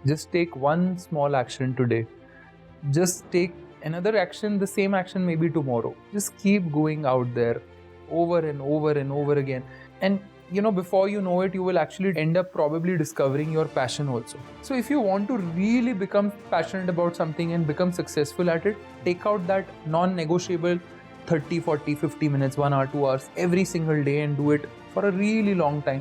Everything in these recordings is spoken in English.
Just take one small action today. Just take another action, the same action maybe tomorrow. Just keep going out there over and over and over again. And before you know it, you will actually end up probably discovering your passion also. So if you want to really become passionate about something and become successful at it, take out that non-negotiable 30, 40, 50 minutes, 1 hour, 2 hours every single day and do it for a really long time.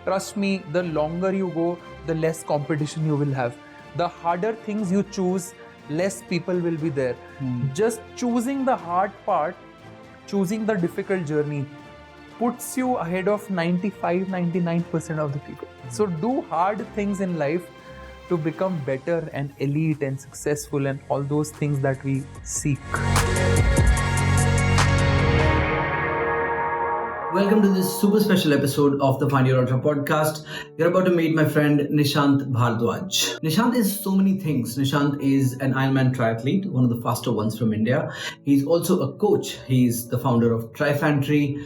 Trust me, the longer you go, the less competition you will have. The harder things you choose, less people will be there. Just choosing the hard part, choosing the difficult journey puts you ahead of 95-99% of the people. So do hard things in life to become better and elite and successful and all those things that we seek. Welcome to this super special episode of the Find Your Ultra podcast. You're about to meet my friend Nishant Bhardwaj. Nishant is so many things. Nishant is an Ironman Triathlete, one of the faster ones from India. He's also a coach. He's the founder of Trifantry,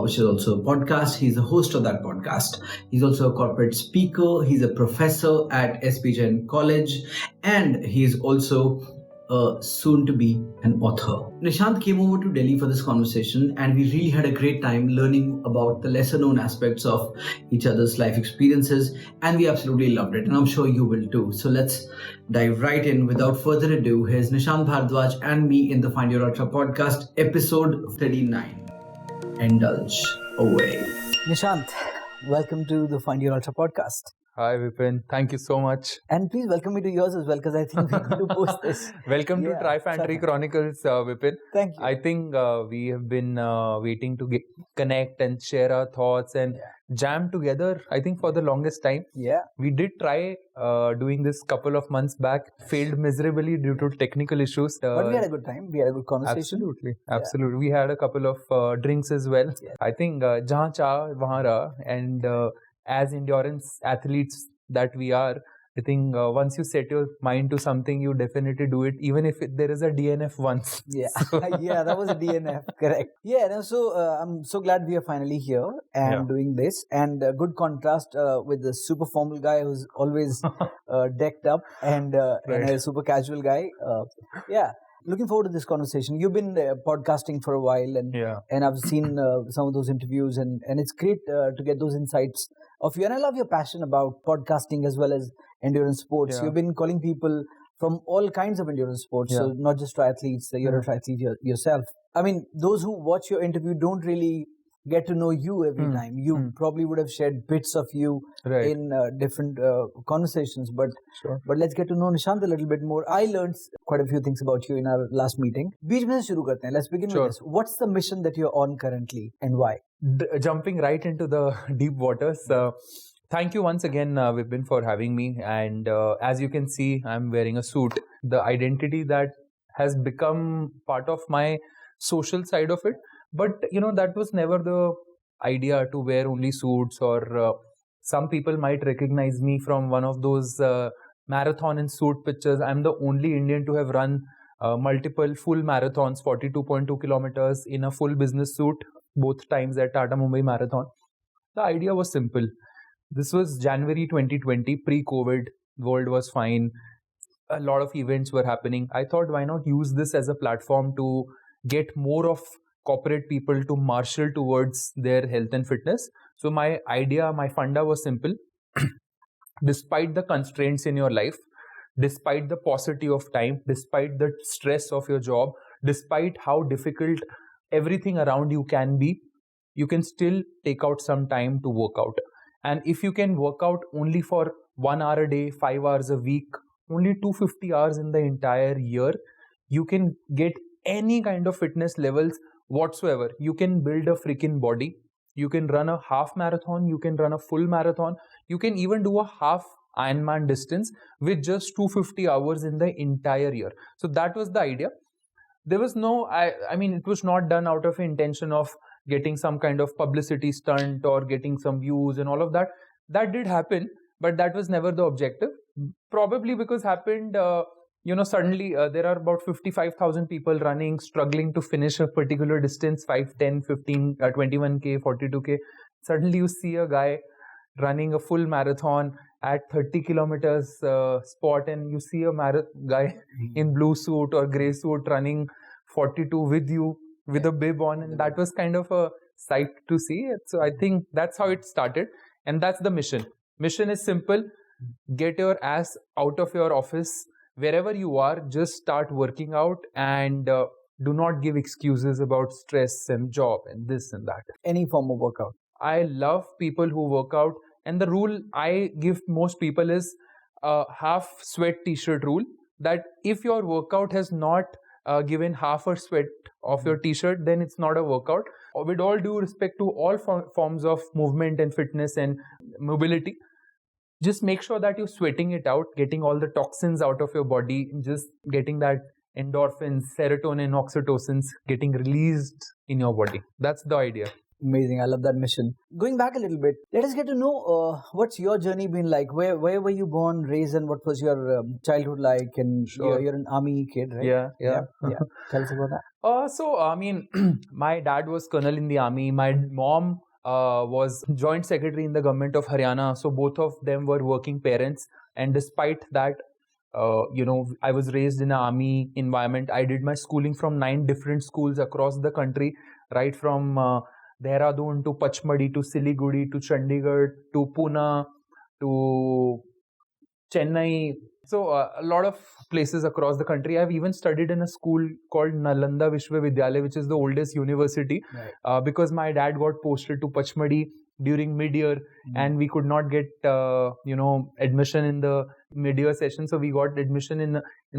which is also a podcast. He's the host of that podcast. He's also a corporate speaker. He's a professor at SPJain College. And he's also soon to be an author. Nishant came over to Delhi for this conversation and we really had a great time learning about the lesser known aspects of each other's life experiences, and we absolutely loved it, and I'm sure you will too. So let's dive right in. Without further ado, here's Nishant Bhardwaj and me in the Find Your Ultra podcast, episode 39. Indulge away. Nishant, welcome to the Find Your Ultra podcast. Hi Vipin, thank you so much. And please welcome me to yours as well, because I think we're going to post this. Welcome to Trifantry Chronicles, Vipin. Thank you. I think we have been waiting to connect and share our thoughts and jam together, I think, for the longest time. Yeah. We did try doing this couple of months back, failed miserably due to technical issues. But we had a good time. We had a good conversation. Absolutely. We had a couple of drinks as well. Yeah. I think jahan cha wahan raha, and as endurance athletes that we are, I think once you set your mind to something, you definitely do it, even if there is a DNF once. Yeah, yeah, that was a DNF, correct. Yeah, no, so I'm so glad we are finally here and doing this, and a good contrast with the super formal guy who's always decked up and a super casual guy. Looking forward to this conversation. You've been podcasting for a while, and I've seen some of those interviews, and it's great to get those insights of you. And I love your passion about podcasting as well as endurance sports. Yeah. You've been calling people from all kinds of endurance sports, so not just triathletes. You're a triathlete yourself. I mean, those who watch your interview don't really get to know you every time. You probably would have shared bits of you in different conversations, but let's get to know Nishant a little bit more. I learned quite a few things about you in our last meeting. Let's begin with this. What's the mission that you're on currently and why? Jumping right into the deep waters. Thank you once again, Vipin, for having me. And as you can see, I'm wearing a suit. The identity that has become part of my social side of it. But, that was never the idea to wear only suits, or some people might recognize me from one of those marathon in suit pictures. I'm the only Indian to have run multiple full marathons, 42.2 kilometers in a full business suit, both times at Tata Mumbai Marathon. The idea was simple. This was January 2020, pre-COVID, world was fine. A lot of events were happening. I thought, why not use this as a platform to get more of corporate people to marshal towards their health and fitness. So my idea, my funda was simple. Despite the constraints in your life, despite the paucity of time, despite the stress of your job, despite how difficult everything around you can be, you can still take out some time to work out. And if you can work out only for 1 hour a day, 5 hours a week, only 250 hours in the entire year, you can get any kind of fitness levels whatsoever. You can build a freaking body. You can run a half marathon. You can run a full marathon. You can even do a half Ironman distance with just 250 hours in the entire year. So that was the idea. There was no, it was not done out of intention of getting some kind of publicity stunt or getting some views and all of that. That did happen, but that was never the objective. Probably because happened, suddenly there are about 55,000 people running, struggling to finish a particular distance, 5, 10, 15, 21K, 42K. Suddenly you see a guy running a full marathon at 30 kilometers spot, and you see a guy in blue suit or gray suit running 42 with you with a bib on, and that was kind of a sight to see. So I think that's how it started, and that's the mission. Mission is simple: get your ass out of your office, wherever you are, just start working out, and do not give excuses about stress and job and this and that. Any form of workout. I love people who work out, and the rule I give most people is half sweat t-shirt rule, that if your workout has not given half a sweat of your t-shirt, then it's not a workout. With all due respect to all forms of movement and fitness and mobility, just make sure that you're sweating it out, getting all the toxins out of your body, just getting that endorphins, serotonin, oxytocins getting released in your body. That's the idea. Amazing. I love that mission. Going back a little bit, let us get to know what's your journey been like. Where were you born, raised, and what was your childhood like? And Sure. you're an army kid, right? Yeah. Tell us about that. So, I mean, my dad was colonel in the army. My mom was joint secretary in the government of Haryana. So both of them were working parents. And despite that, I was raised in an army environment. I did my schooling from 9 different schools across the country, right from Dehradun to Pachmadi to Siliguri to Chandigarh to Pune to Chennai. So a lot of places across the country. I've even studied in a school called Nalanda Vishwavidyalaya, which is the oldest university, because my dad got posted to Pachmadi during mid-year, and we could not get admission in the mid-year session. So we got admission in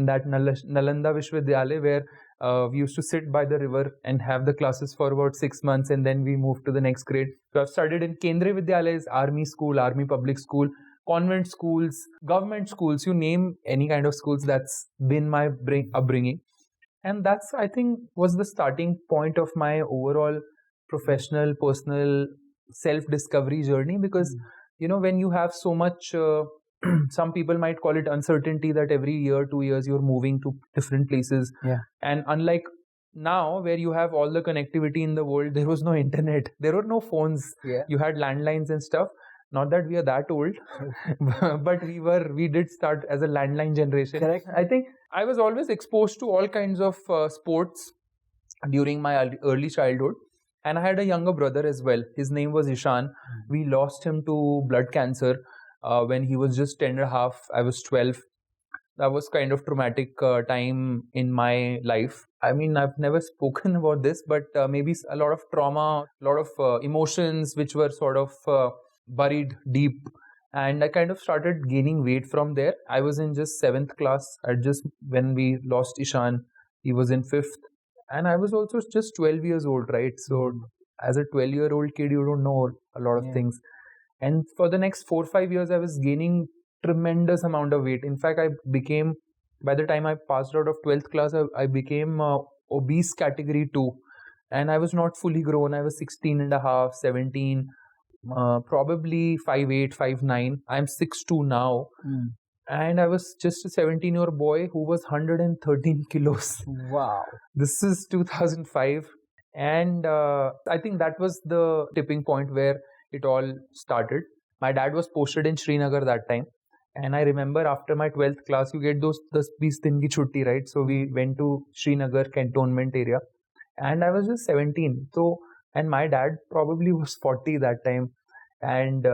that Nalanda Vishwavidyalaya, where we used to sit by the river and have the classes for about 6 months, and then we moved to the next grade. So I've studied in Kendriya Vidyalayas, army school, army public school, convent schools, government schools, you name any kind of schools. That's been my upbringing. And that's, I think, was the starting point of my overall professional, personal self-discovery journey. Because, when you have so much, some people might call it uncertainty, that every year, 2 years, you're moving to different places. Yeah. And unlike now, where you have all the connectivity in the world, there was no internet, there were no phones. Yeah. You had landlines and stuff. Not that we are that old, but we did start as a landline generation. Correct. I think I was always exposed to all kinds of sports during my early childhood. And I had a younger brother as well. His name was Ishan. We lost him to blood cancer when he was just 10 and a half. I was 12. That was kind of traumatic time in my life. I mean, I've never spoken about this, but maybe a lot of trauma, a lot of emotions which were sort of buried deep. And I kind of started gaining weight from there. I was in just 7th class. When we lost Ishan, he was in 5th. And I was also just 12 years old, right? So as a 12-year-old kid, you don't know a lot of things. And for the next 4 or 5 years, I was gaining tremendous amount of weight. In fact, by the time I passed out of 12th class, I became obese category 2. And I was not fully grown. I was 16 and a half, 17, probably 5'8", 5'9". I'm 6'2" now. And I was just a 17-year-old boy who was 113 kilos. Wow. This is 2005. And I think that was the tipping point where it all started. My dad was posted in Srinagar that time. And I remember after my 12th class, you get those 20 din ki chutti, right? So we went to Srinagar cantonment area. And I was just 17. And my dad probably was 40 that time. And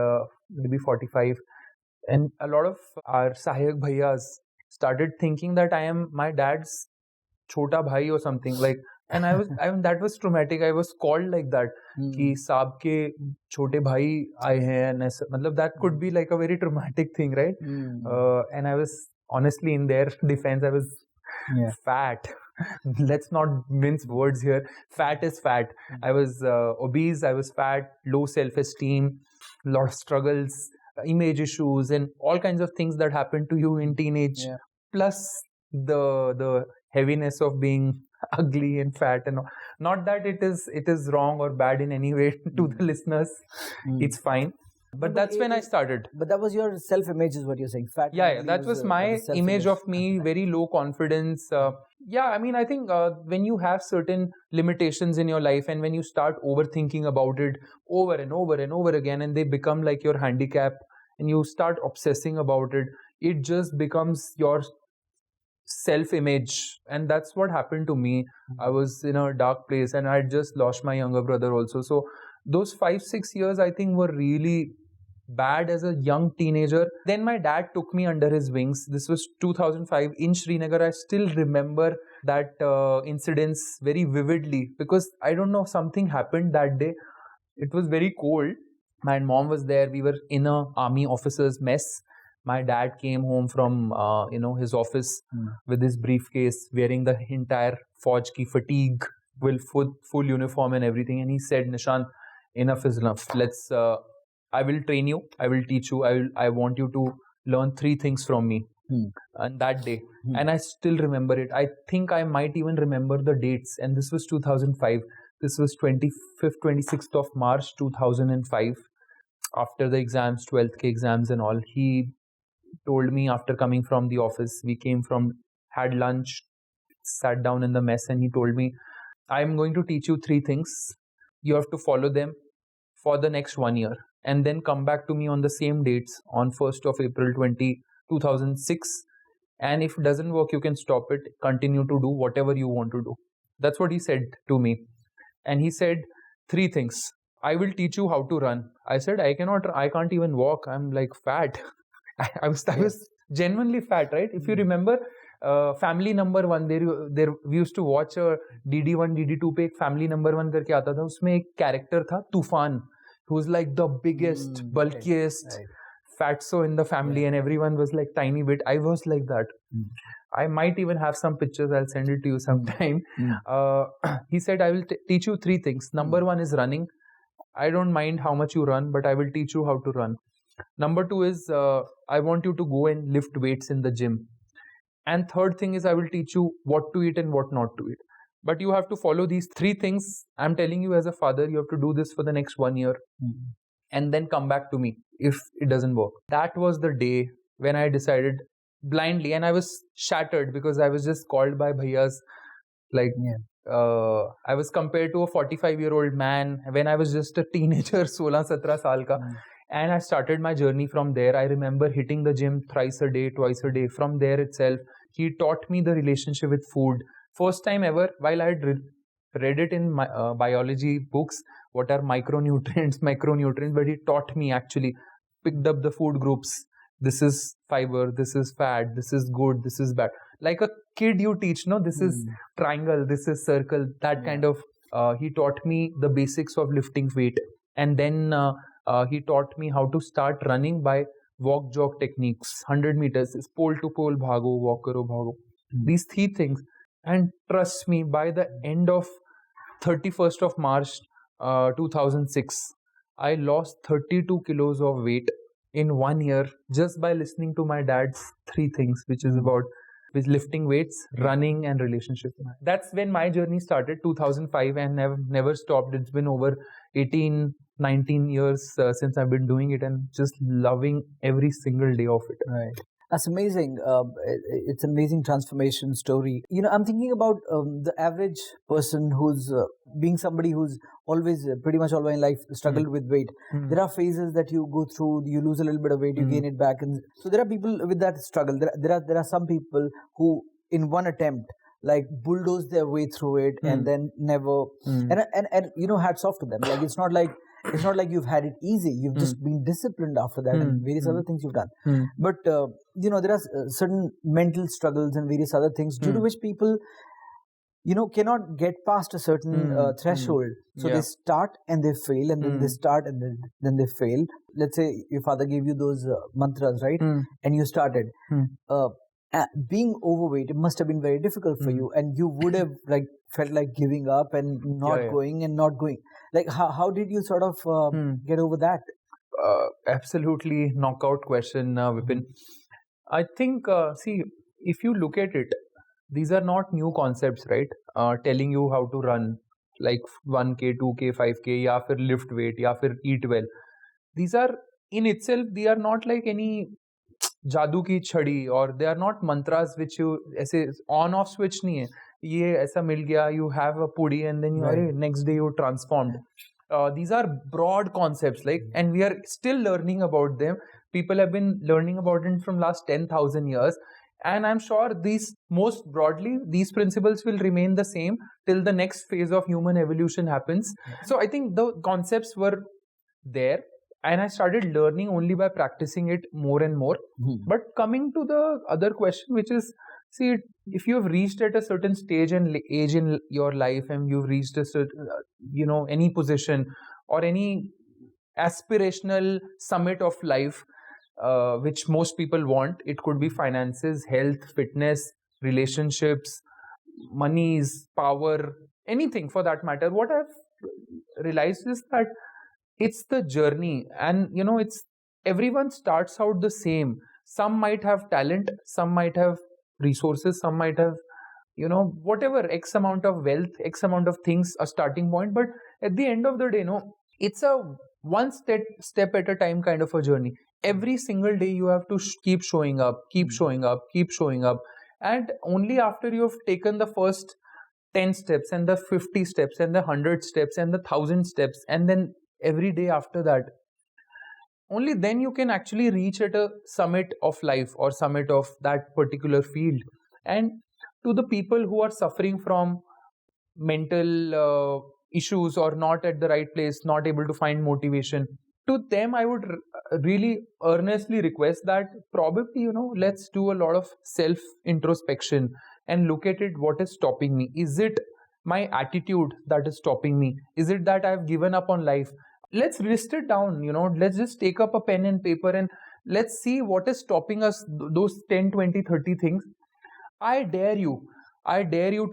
maybe 45. And a lot of our Sahayak Bhaiyas started thinking that I am my dad's chota bhai or something. Like, and that was traumatic. I was called like that. Ki saab ke chote bhai aaye hain. And that could be like a very traumatic thing, right? And I was, honestly, in their defense, I was fat. Let's not mince words here. Fat is fat. I was obese, I was fat, low self-esteem, a lot of struggles, image issues, and all kinds of things that happen to you in teenage. Plus the heaviness of being ugly and fat, and all. Not that it is wrong or bad in any way to the listeners. It's fine. But that's when I started. But that was your self-image, is what you're saying. Fat. Yeah, that was my image of me. Very low confidence. I mean, I think when you have certain limitations in your life, and when you start overthinking about it over and over and over again, and they become like your handicap, and you start obsessing about it, it just becomes your self-image. And that's what happened to me. I was in a dark place, and I had just lost my younger brother also. So those 5-6 years, I think, were really bad as a young teenager. Then my dad took me under his wings. This was 2005 in Srinagar. I still remember that incidents very vividly, because I don't know, something happened that day. It was very cold. My mom was there. We were in a army officer's mess. My dad came home from his office with his briefcase, wearing the entire Fauj ki fatigue, with full uniform and everything. And he said, "Nishant, enough is enough. Let's. I will train you. I will teach you. I want you to learn 3 things from me." And that day, and I still remember it. I think I might even remember the dates. And this was 2005. This was 25th, 26th of March 2005. After the exams, 12th exams and all, he told me, after coming from the office, we had lunch, sat down in the mess, and he told me, "I'm going to teach you 3 things. You have to follow them for the next 1 year, and then come back to me on the same dates on 1st of April 2006. And if it doesn't work, you can stop it, continue to do whatever you want to do." That's what he said to me. And he said 3 things. "I will teach you how to run." I said, I can't even walk. I'm like fat. I was genuinely fat, right? If you remember, Family Number 1, there we used to watch a DD1, DD2 पे एक Family Number 1 करके आता था. उसमें एक character था तूफान, who was like the biggest, bulkiest fatso in the family, and everyone was like tiny bit. I was like that. I might even have some pictures. I'll send it to you sometime. He said, "I will teach you 3 things. Number 1 is running. I don't mind how much you run, but I will teach you how to run. Number 2 is I want you to go and lift weights in the gym. And third thing is I will teach you what to eat and what not to eat. But you have to follow these 3 things. I'm telling you as a father, you have to do this for the next 1 year. And then come back to me if it doesn't work." That was the day when I decided blindly, and I was shattered because I was just called by bhaiyas. Like, I was compared to a 45-year-old man when I was just a teenager, 16-17 saal ka. And I started my journey from there. I remember hitting the gym thrice a day, twice a day. From there itself, he taught me the relationship with food. First time ever, while I had read it in my biology books, what are micronutrients, but he taught me, actually picked up the food groups. This is fiber, this is fat, this is good, this is bad. Like a kid you teach, no? This is triangle, this is circle, that kind of. He taught me the basics of lifting weight. And then he taught me how to start running by walk jog techniques. 100 meters is pole to pole, bhago, walk karo, bhago. These 3 things. And trust me, by the end of 31st of March 2006, I lost 32 kilos of weight in 1 year just by listening to my dad's 3 things, which is about lifting weights, running, and relationship. That's when my journey started, 2005, and never stopped. It's been over 19 years since I've been doing it, and just loving every single day of it. Right. That's amazing. It's an amazing transformation story. I'm thinking about the average person who's being somebody who's always, pretty much all my life, struggled with weight. There are phases that you go through, you lose a little bit of weight, you gain it back. And so there are people with that struggle. There are some people who, in one attempt, like bulldoze their way through it and then never, and hats off to them. Like, it's not like you've had it easy. You've just been disciplined after that and various other things you've done. But, there are certain mental struggles and various other things due to which people, cannot get past a certain threshold. So they start and they fail, and then they start and then they fail. Let's say your father gave you those mantras, right? And you started. Being overweight, it must have been very difficult for you, and you would have felt like giving up and not going. Like, how did you sort of get over that? Absolutely knockout question, Vipin. I think, if you look at it, these are not new concepts, right? Telling you how to run like 1K, 2K, 5K, ya fir lift weight, ya fir eat well. These are, in itself, they are not like any जादू की छड़ी, और they are not mantras which you ऐसे on off switch नहीं है. ये ऐसा मिल गया, you have a pudi and then next day you transformed. These are broad concepts, and we are still learning about them. People have been learning about it from last 10,000 years. And I'm sure most broadly, these principles will remain the same till the next phase of human evolution happens. So I think the concepts were there, and I started learning only by practicing it more and more. But coming to the other question, which is, see, if you have reached at a certain stage and age in your life, and you've reached a certain, any position or any aspirational summit of life, which most people want. It could be finances, health, fitness, relationships, monies, power, anything for that matter. What I've realized is that it's the journey, and it's everyone starts out the same. Some might have talent, some might have resources, some might have whatever, X amount of wealth, X amount of things, a starting point. But at the end of the day, it's a one step at a time kind of a journey. Every single day you have to keep showing up, keep showing up, keep showing up. And only after you've taken the first 10 steps and the 50 steps and the 100 steps and the 1,000 steps, and then every day after that, only then you can actually reach at a summit of life or summit of that particular field. And to the people who are suffering from mental issues or not at the right place, not able to find motivation, to them I would really earnestly request that probably, let's do a lot of self introspection and look at it. What is stopping me? Is it my attitude that is stopping me? Is it that I've given up on life? Let's list it down, let's just take up a pen and paper and let's see what is stopping us, those 10, 20, 30 things. I dare you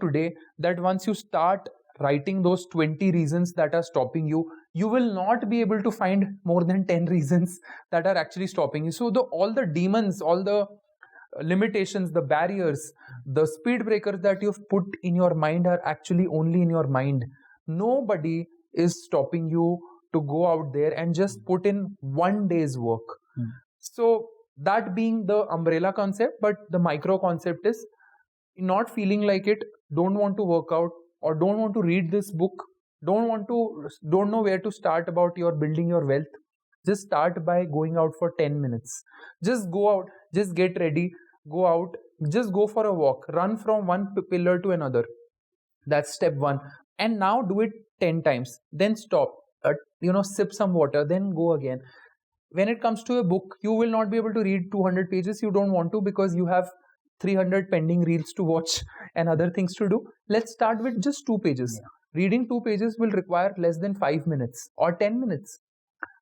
today that once you start writing those 20 reasons that are stopping you, you will not be able to find more than 10 reasons that are actually stopping you. So all the demons, all the limitations, the barriers, the speed breakers that you've put in your mind are actually only in your mind. Nobody is stopping you to go out there and just put in one day's work. So that being the umbrella concept, but the micro concept is not feeling like it, don't want to work out, or don't want to read this book, don't know where to start about your building your wealth. Just start by going out for 10 minutes. Just go out, just get ready, go out, just go for a walk, run from one pillar to another. That's step one. And now do it 10 times, then stop, sip some water, then go again. When it comes to a book, you will not be able to read 200 pages. You don't want to, because you have 300 pending reels to watch and other things to do. Let's start with just 2 pages. Reading 2 pages will require less than 5 minutes or 10 minutes.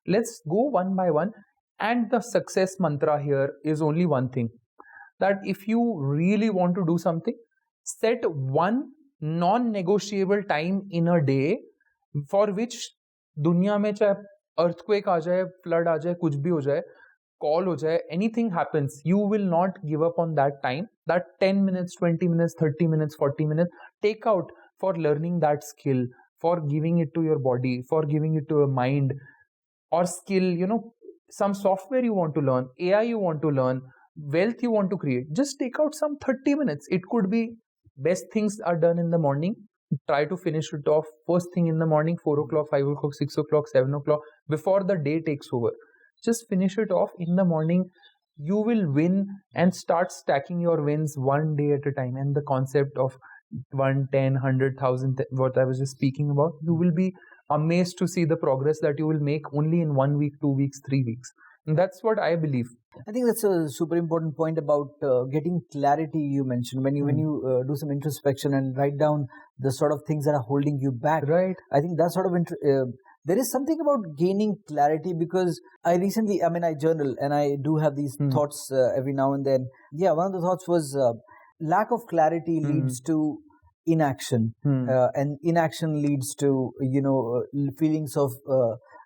Let's go one by one. And the success mantra here is only one thing, that if you really want to do something, set one non-negotiable time in a day for which दुनिया में चाहे earthquake आ जाए, flood आ जाए, कुछ भी हो जाए, call हो जाए, anything happens, you will not give up on that time. That 10 minutes, 20 minutes, 30 minutes, 40 minutes, take out for learning that skill, for giving it to your body, for giving it to your mind, or skill, some software you want to learn, AI you want to learn, wealth you want to create. Just take out some 30 minutes. It could be best things are done in the morning. Try to finish it off first thing in the morning, 4 o'clock, 5 o'clock, 6 o'clock, 7 o'clock, before the day takes over. Just finish it off in the morning. You will win, and start stacking your wins one day at a time. And the concept of 1, 10, 100,000, what I was just speaking about, you will be amazed to see the progress that you will make only in 1 week, 2 weeks, 3 weeks. And that's what I believe. I think that's a super important point about getting clarity. You mentioned when you do some introspection and write down the sort of things that are holding you back. Right. I think that's sort of there is something about gaining clarity, because I journal and I do have these thoughts every now and then. Yeah, one of the thoughts was lack of clarity leads to inaction, and inaction leads to feelings of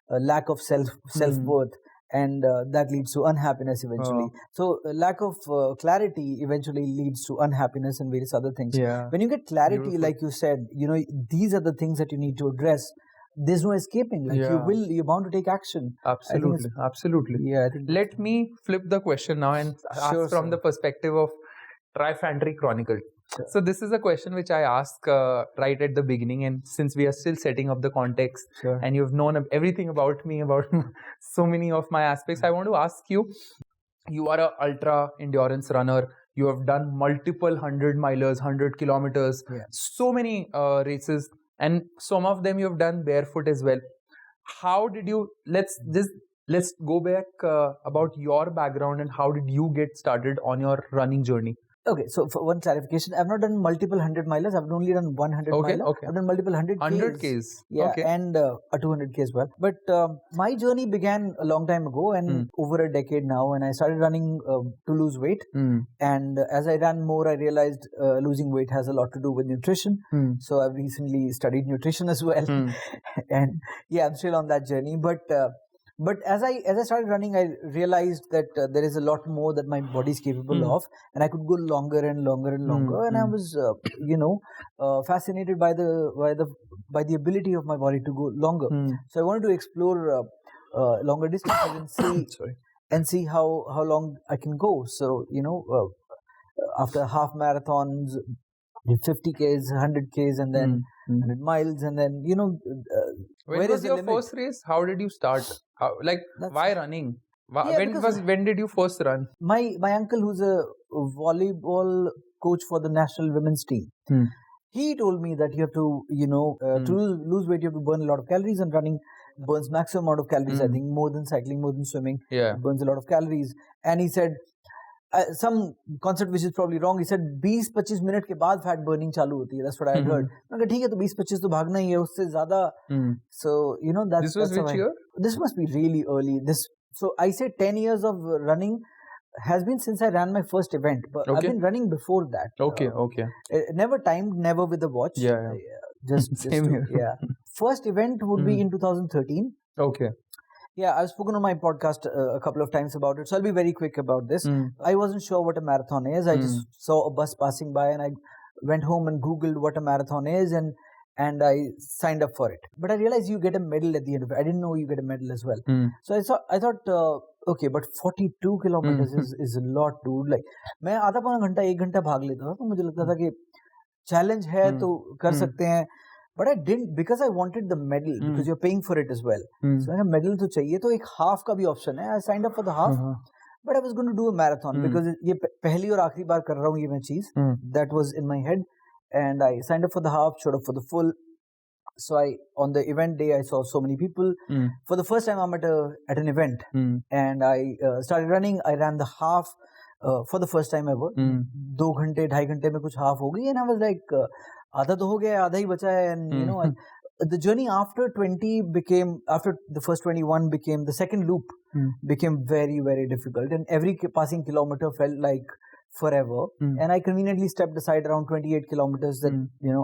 lack of self-worth. And that leads to unhappiness eventually. So lack of clarity eventually leads to unhappiness and various other things. Yeah. When you get clarity, like you said, these are the things that you need to address. There's no escaping. You're bound to take action. Absolutely. Yeah. I think Let me flip the question now and ask from the perspective of Trifantry Chronicle. Sure. So this is a question which I ask right at the beginning, and since we are still setting up the context, Sure. and you've known everything about me, about so many of my aspects, I want to ask you. You are an ultra endurance runner. You have done multiple 100-milers, 100 kilometers, so many races, and some of them you have done barefoot as well. How did you? Let's go back about your background and how did you get started on your running journey? Okay, so for one clarification, I've not done multiple 100-milers. I've only done 100 miler. Okay. I've done multiple 100 Ks. Yeah, okay. and a 200K as well. But my journey began a long time ago and over a decade now. And I started running to lose weight. And as I ran more, I realized losing weight has a lot to do with nutrition. So I've recently studied nutrition as well. And yeah, I'm still on that journey. But as I started running, I realized that there is a lot more that my body is capable of, and I could go longer and longer and longer. And I was, fascinated by the ability of my body to go longer. So I wanted to explore longer distances and see how long I can go. So after half marathons, 50Ks, 100Ks, and then 100 miles, and then when was your first race? How did you start? Why running? When did you first run? My uncle, who's a volleyball coach for the national women's team, he told me that you have to to lose weight, you have to burn a lot of calories, and running burns maximum amount of calories. I think more than cycling, more than swimming. It burns a lot of calories. And he said some concept which is probably wrong. He said 20-25 minute के बाद fat burning चालू होती है. That's what I had heard. मैं कहा ठीक है तो 20-25 तो भागना ही है उससे ज़्यादा. So this was which year? This must be really early. So I say 10 years of running has been since I ran my first event, but I've been running before that. Okay. Never timed, never with a watch. Just same here. First event would be in 2013. Okay. Yeah, I've spoken on my podcast a couple of times about it, so I'll be very quick about this. I wasn't sure what a marathon is. I just saw a bus passing by and I went home and Googled what a marathon is and I signed up for it. But I realized you get a medal at the end of it. I didn't know you get a medal as well. So I thought, okay, but 42 kilometers is a lot, dude. Like, मैं आधा पौना घंटा 1 घंटा भाग लेता था तो मुझे लगता था कि challenge है तो कर सकते हैं. But I didn't, because I wanted the medal, because you're paying for it as well. So I had medal तो चाहिए तो एक half का भी option है. I signed up for the half, but I was going to do a marathon because ये पहली और आखिरी बार कर रहा हूँ ये मैं चीज़. That was in my head, and I signed up for the half, showed up for the full. So on the event day, I saw so many people. For the first time, I'm at an event, and I started running. I ran the half for the first time ever. 2 घंटे 2.5 घंटे में कुछ half हो गई, and I was like, आधा तो हो गया, आधा ही बचा है, and and the journey after the first 21 became the second loop became very, very difficult, and every passing kilometer felt like forever. And I conveniently stepped aside around 28 kilometers that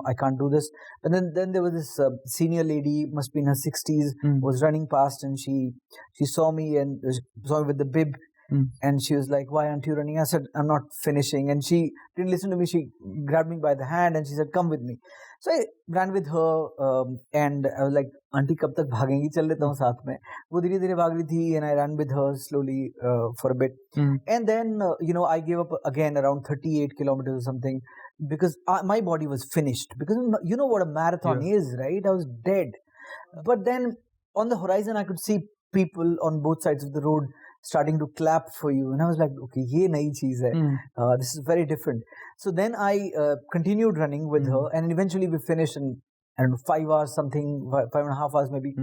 I can't do this. And then there was this senior lady, must be in her 60s, was running past, and she saw me and saw me with the bib. And she was like, why aren't you running? I said, I'm not finishing. And she didn't listen to me. She grabbed me by the hand and she said, come with me. So I ran with her and I was like, auntie, kab tak bhagengi? Chal leta hu saath mein. Wo dheere dheere bhag rahi thi, and I ran with her slowly for a bit. And then, I gave up again around 38 kilometers or something because my body was finished. Because you know what a marathon is, right? I was dead. But then on the horizon, I could see people on both sides of the road starting to clap for you, and I was like, okay, ye nayi cheez hai. This is very different. So then I continued running with her, and eventually we finished in, I don't know, 5 hours something, 5.5 hours maybe.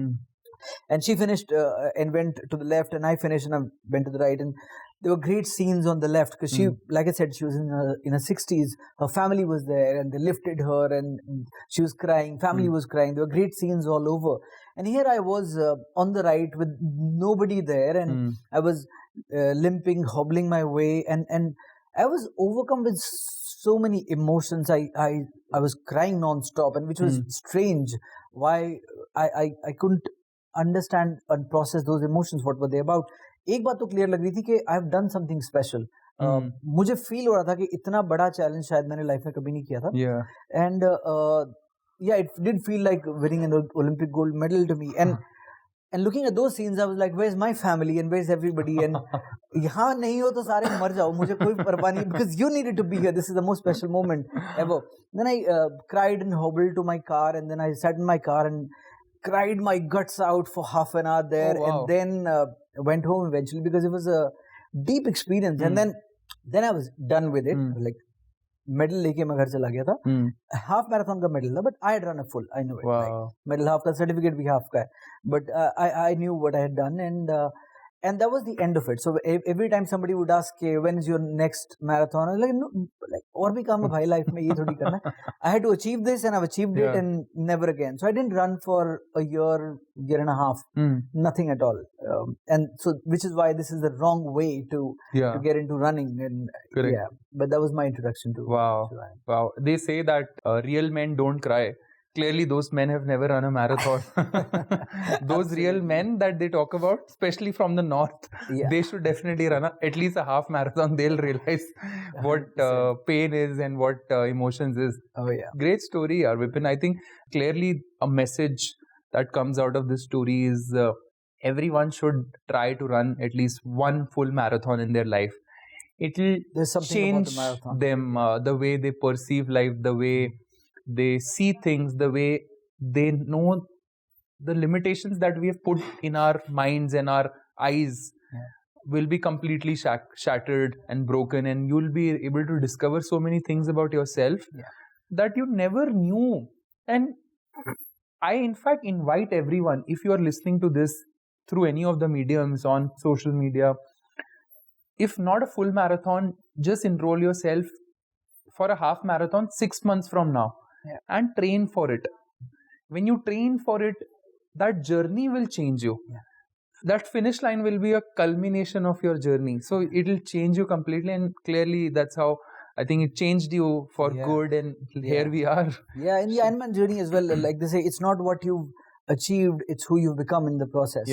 And she finished and went to the left, and I finished and I went to the right. And there were great scenes on the left because she, like I said, she was in her 60s. Her family was there, and they lifted her, and she was crying. Family was crying. There were great scenes all over. And here I was on the right with nobody there, and I was limping, hobbling my way, and I was overcome with so many emotions. I was crying non-stop, and which was strange. Why I couldn't understand and process those emotions. What were they about? एक बात तो clear लग रही थी कि I have done something special. मुझे feel हो रहा था कि इतना बड़ा चैलेंज शायद मैंने लाइफ में कभी नहीं किया था. And yeah, it did feel like winning an Olympic gold medal to me. And And looking at those scenes, I was like, where's my family and where's everybody? And यहाँ नहीं हो तो सारे मर जाओ, मुझे कोई परवाह नहीं, because you needed to be here. This is the most special moment ever. Then I cried and hobbled to my car, and then I sat in my car and cried my guts out for half an hour there, and then went home eventually, because it was a deep experience. And then I was done with it. Like, medal लेके मैं घर चला गया था. Half marathon का medal था, but I had run a full. I know it. Like, medal half का, certificate भी half का है. But I knew what I had done, and that was the end of it. So every time somebody would ask, when is your next marathon? I was like, no, like, और भी काम है भाई life में, ये थोड़ी करना है. I had to achieve this, and I've achieved it, and never again. So I didn't run for a year and a half, nothing at all. And so, which is why this is the wrong way to get into running. And but that was my introduction to. Wow. They say that real men don't cry. Clearly, those men have never run a marathon. Those real men that they talk about, especially from the north, they should definitely run at least a half marathon. They'll realize what pain is and what emotions is. Great story, Vipin. I think clearly a message that comes out of this story is everyone should try to run at least one full marathon in their life. It will change them, the way they perceive life, the way they see things, the way they know the limitations that we have put in our minds and our eyes will be completely shattered and broken, and you'll be able to discover so many things about yourself that you never knew. And I, in fact, invite everyone, if you are listening to this through any of the mediums on social media, if not a full marathon, just enroll yourself for a half marathon 6 months from now. And train for it. When you train for it, that journey will change you. That finish line will be a culmination of your journey. So it will change you completely, and clearly that's how I think it changed you for good, and here we are. Yeah, in the Ironman journey as well, like they say, it's not what you've achieved, it's who you've become in the process.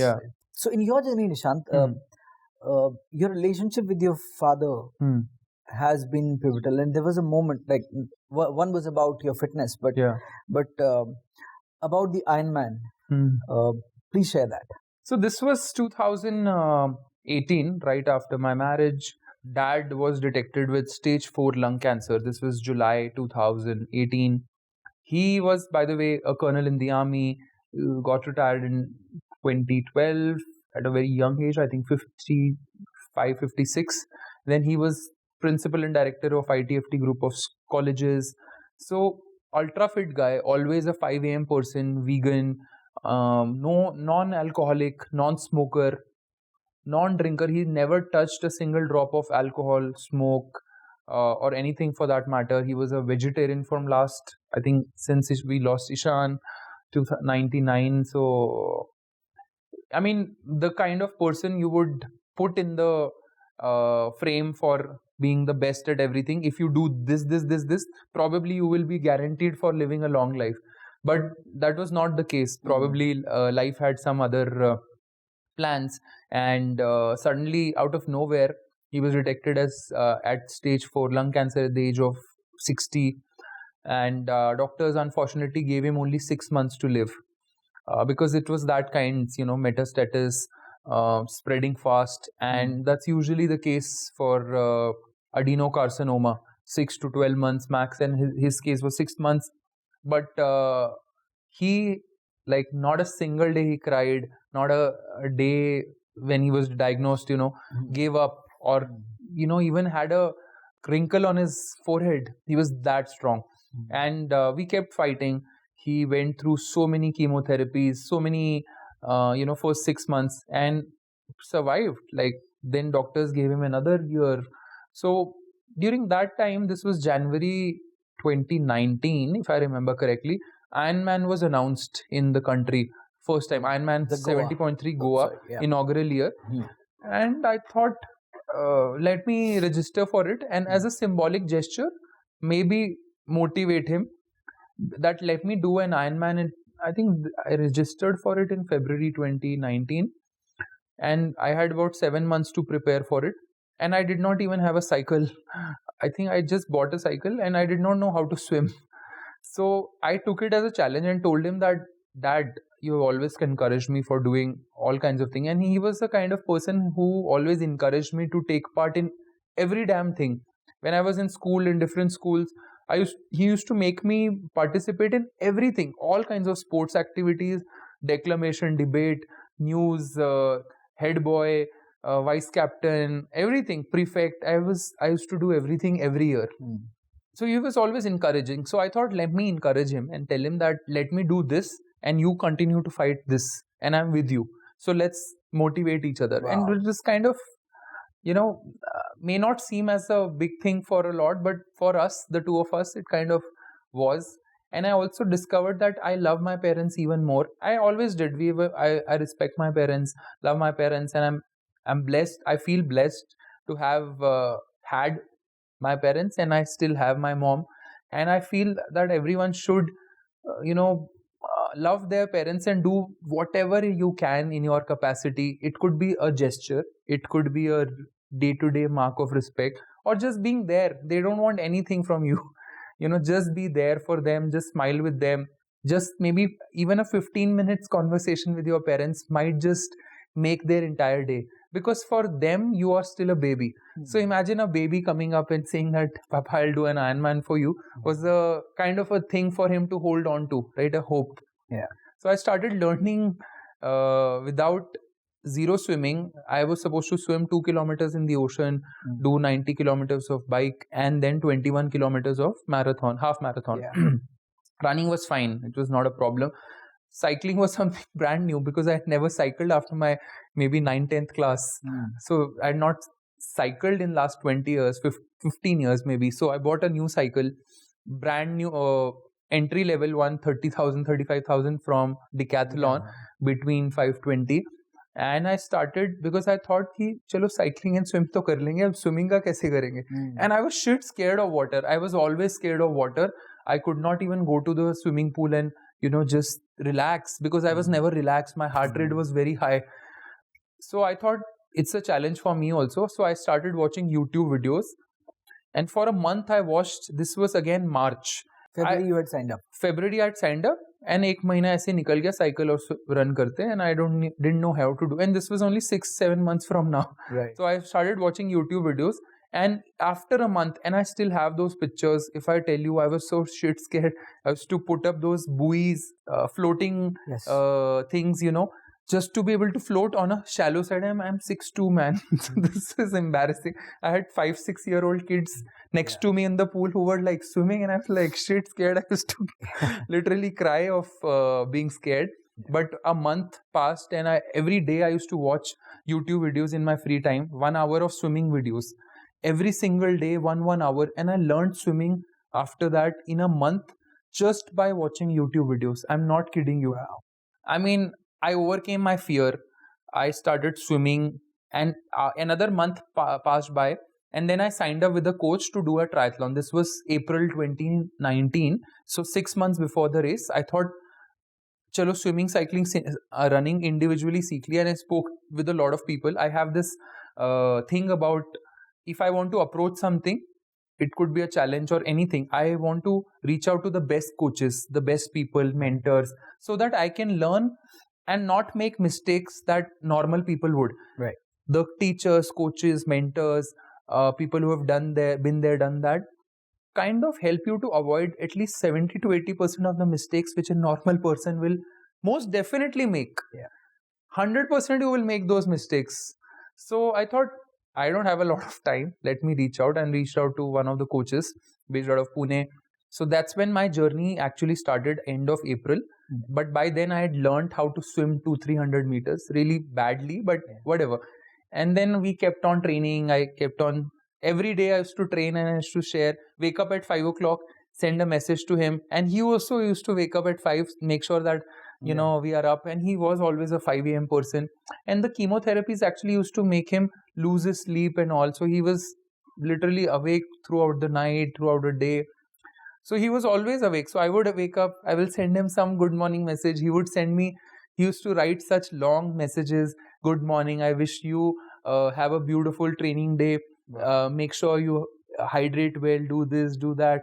So in your journey, Nishant, your relationship with your father has been pivotal, and there was a moment, like one was about your fitness, but about the Ironman. Please share that. So this was 2018, right after my marriage. Dad was detected with stage 4 lung cancer. This was July 2018. He was, by the way, a colonel in the army, got retired in 2012 at a very young age, I think 55, 56. Then he was principal and director of ITFT group of colleges. So ultra fit guy, always a 5 a.m. person, vegan, no non-alcoholic, non-smoker, non-drinker. He never touched a single drop of alcohol, smoke, or anything for that matter. He was a vegetarian from last, I think, since we lost Ishan, 1999. So, I mean, the kind of person you would put in the frame for being the best at everything. If you do this, probably you will be guaranteed for living a long life. But that was not the case. Probably life had some other plans, and suddenly, out of nowhere, he was detected as at stage 4 lung cancer at the age of 60, and doctors unfortunately gave him only 6 months to live because it was that kind, metastasis, spreading fast, and that's usually the case for adenocarcinoma, 6 to 12 months max, and his case was 6 months. But he, like, not a single day he cried, not a day when he was diagnosed, gave up, or even had a wrinkle on his forehead. He was that strong. And we kept fighting. He went through so many chemotherapies, so many for 6 months, and survived. Like, then doctors gave him another year. So during that time, this was January 2019, if I remember correctly, Ironman was announced in the country. First time, Ironman 70.3 Goa, inaugural year. And I thought, let me register for it. And as a symbolic gesture, maybe motivate him, that let me do an Ironman. And I think I registered for it in February 2019. And I had about 7 months to prepare for it. And I did not even have a cycle. I think I just bought a cycle, and I did not know how to swim. So I took it as a challenge and told him that, Dad, you have always encouraged me for doing all kinds of things. And he was the kind of person who always encouraged me to take part in every damn thing. When I was in school, in different schools, he used to make me participate in everything, all kinds of sports activities, declamation, debate, news, head boy, vice captain, everything, prefect. I used to do everything every year. So he was always encouraging. So I thought, let me encourage him and tell him that let me do this and you continue to fight this and I'm with you. So let's motivate each other. Wow. And this kind of, may not seem as a big thing for a lot, but for us, the two of us, it kind of was. And I also discovered that I love my parents even more. I always did. I respect my parents, love my parents, and I'm blessed. I feel blessed to have had my parents, and I still have my mom. And I feel that everyone should, love their parents and do whatever you can in your capacity. It could be a gesture, it could be a day-to-day mark of respect, or just being there. They don't want anything from you. Just be there for them, just smile with them. Just maybe even a 15 minutes conversation with your parents might just make their entire day, because for them you are still a baby. So imagine a baby coming up and saying that Papa, I'll do an Ironman for you, was a kind of a thing for him to hold on to, right? A hope. Yeah. So I started learning without zero swimming. I was supposed to swim 2 kilometers in the ocean, do 90 kilometers of bike, and then 21 kilometers of marathon, half marathon. Yeah. Running was fine. It was not a problem. Cycling was something brand new because I had never cycled after my maybe 9th, 10th class. So I had not cycled in last 20 years, 15 years maybe. So I bought a new cycle, brand new, entry level one, 30,000, 35,000 from Decathlon, between 520. And I started because I thought कि चलो cycling and swim तो कर लेंगे, अब swimming का कैसे करेंगे? And I was shit scared of water. I was always scared of water. I could not even go to the swimming pool and just relax, because I was never relaxed. My heart rate was very high. So I thought it's a challenge for me also. So I started watching YouTube videos. And for a month I watched, this was again March. February you had signed up. February I had signed up, and एक महीना ऐसे निकल गया cycle और run करते, and I didn't know how to do. And this was only 6-7 months from now. Right. So I started watching YouTube videos, and after a month, and I still have those pictures. If I tell you, I was so shit scared. I used to put up those buoys, floating things, just to be able to float on a shallow side. I'm 6'2", man. So this is embarrassing. I had 5-6-year-old kids next to me in the pool who were like swimming, and I was like shit scared. I used to literally cry of being scared. But a month passed, and every day I used to watch YouTube videos in my free time, 1 hour of swimming videos. Every single day, one hour. And I learned swimming after that in a month just by watching YouTube videos. I'm not kidding you. Wow. I mean, I overcame my fear. I started swimming, and another month passed by, and then I signed up with a coach to do a triathlon. This was April 2019. So 6 months before the race, I thought, chalo, swimming, cycling, running individually seek liya. And I spoke with a lot of people. I have this thing about, if I want to approach something, it could be a challenge or anything, I want to reach out to the best coaches, the best people, mentors, so that I can learn and not make mistakes that normal people would. Right. The teachers, coaches, mentors, people who have been there, done that, kind of help you to avoid at least 70 to 80% of the mistakes which a normal person will most definitely make. 100% you will make those mistakes. So I thought, I don't have a lot of time. Let me reach out, and reached out to one of the coaches based out of Pune. So that's when my journey actually started, end of April. But by then I had learned how to swim 200-300 meters really badly, but whatever. And then we kept on training. I kept on, every day I used to train, and I used to share, wake up at 5 o'clock, send a message to him. And he also used to wake up at 5, make sure that, we are up. And he was always a 5 a.m. person. And the chemotherapies actually used to make him lose his sleep and all. So he was literally awake throughout the night, throughout the day. So he was always awake. So I would wake up, I will send him some good morning message. He would send me, he used to write such long messages. Good morning, I wish you have a beautiful training day. Make sure you hydrate well, do this, do that.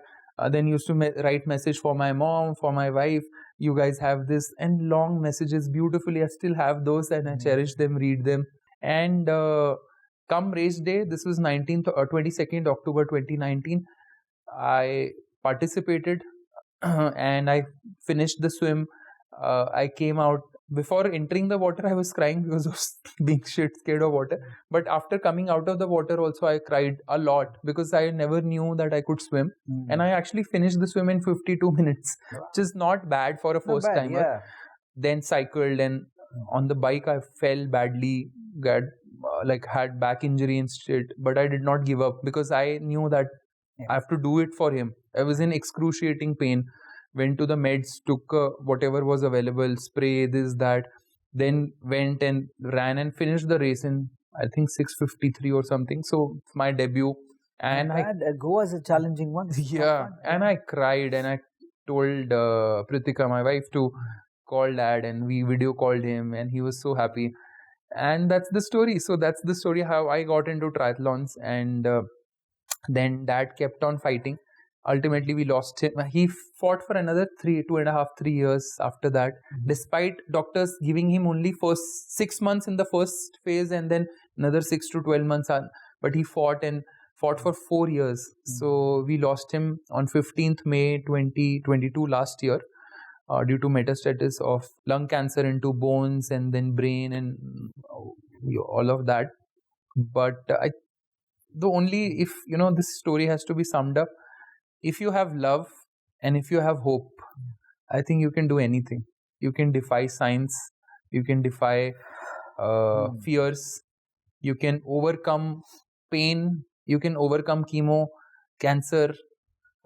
Then he used to write message for my mom, for my wife. you guys have this, and long messages beautifully. I still have those and I cherish them, read them. And come race day, this was 22nd October 2019, I participated and I finished the swim. I came out. Before entering the water, I was crying because of being scared of water. But after coming out of the water also, I cried a lot because I never knew that I could swim. And I actually finished the swim in 52 minutes, which is not bad for a first timer. Yeah. Then cycled, and on the bike I fell badly, had back injury and shit. But I did not give up because I knew that I have to do it for him. I was in excruciating pain. Went to the meds, took whatever was available, spray, this, that. Then went and ran and finished the race in, I think, 6:53 or something. So my debut. And Goa is a challenging one. Yeah, and I cried and I told Pritika, my wife, to call dad, and we video called him, and he was so happy. And that's the story. So that's the story how I got into triathlons. And then dad kept on fighting. Ultimately, we lost him. He fought for another 2.5, 3 years after that, despite doctors giving him only first 6 months in the first phase and then another 6 to 12 months on. But he fought for 4 years. So we lost him on 15th May 2022 last year due to metastasis of lung cancer into bones and then brain and all of that. But if this story has to be summed up, if you have love and if you have hope, I think you can do anything. You can defy science. You can defy fears. You can overcome pain. You can overcome chemo, cancer,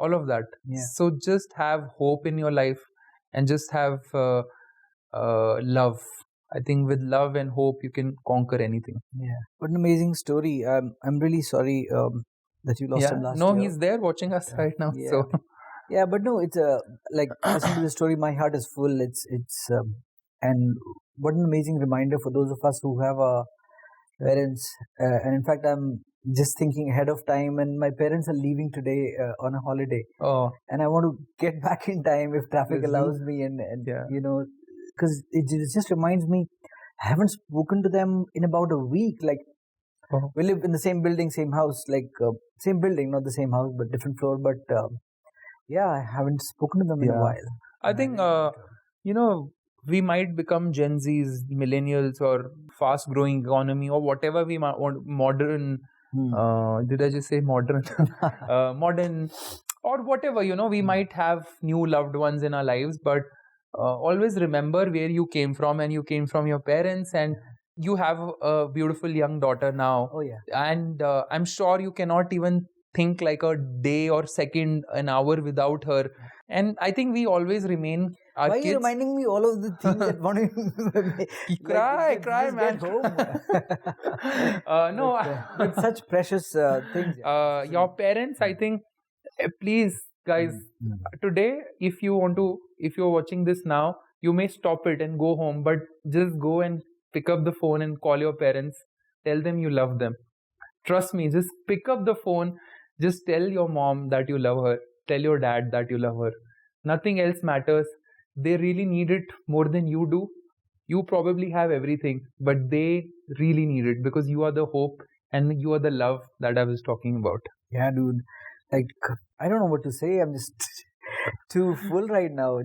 all of that. Yeah. So just have hope in your life and just have love. I think with love and hope, you can conquer anything. Yeah. What an amazing story. I'm really sorry that you lost him last year. No, he's there watching us right now. Yeah. So yeah, but no, it's listening to the story, my heart is full. And what an amazing reminder for those of us who have parents. And in fact, I'm just thinking ahead of time, and my parents are leaving today on a holiday. Oh. And I want to get back in time if traffic allows me, and because it just reminds me, I haven't spoken to them in about a week. We live in the same building, same house, same building, not the same house, but different floor. But I haven't spoken to them in a while. I think, we might become Gen Zs, millennials, or fast-growing economy, or whatever we want, modern. Did I just say modern? Modern, or whatever, we might have new loved ones in our lives, but always remember where you came from, and you came from your parents, and you have a beautiful young daughter now. Oh, yeah. And I'm sure you cannot even think like a day or second, an hour without her. And I think we always remain our Why kids. are you reminding me all of the things that want to cry, man. Get home. No. With such precious things. Your parents, I think, please, guys, today, if you're watching this now, you may stop it and go home, but just go and pick up the phone and call your parents. Tell them you love them. Trust me, just pick up the phone. Just tell your mom that you love her. Tell your dad that you love her. Nothing else matters. They really need it more than you do. You probably have everything, but they really need it because you are the hope and you are the love that I was talking about. Yeah, dude. I don't know what to say. I'm just too full right now.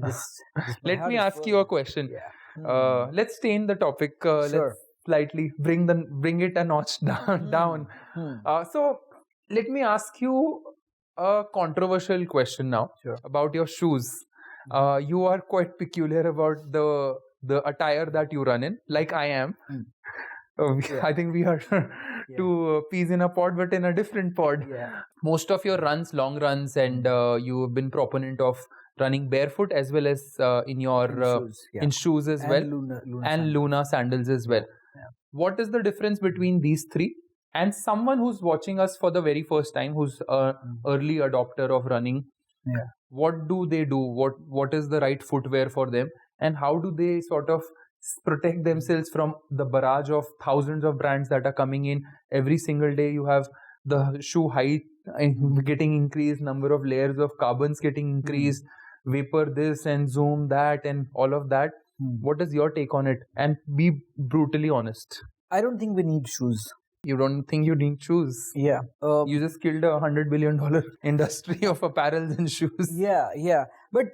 Let me ask you a question. Yeah. Let's stay in the topic. Sure. Let's slightly bring it a notch down. So let me ask you a controversial question now about your shoes. You are quite peculiar about the attire that you run in, like I am. I think we are two peas in a pod, but in a different pod. Yeah. Most of your runs, long runs, and you have been proponent of running barefoot as well as in shoes as well, Luna sandals as well. Yeah. What is the difference between these three? And someone who's watching us for the very first time, who's an early adopter of running, what do they do? What is the right footwear for them? And how do they sort of protect themselves from the barrage of thousands of brands that are coming in every single day? You have the shoe height getting increased, number of layers of carbons getting increased, vapor this and zoom that and all of that. What is your take on it? And be brutally honest. I don't think we need shoes. You don't think you need shoes? Yeah. You just killed $100 billion industry of apparels and shoes. Yeah. But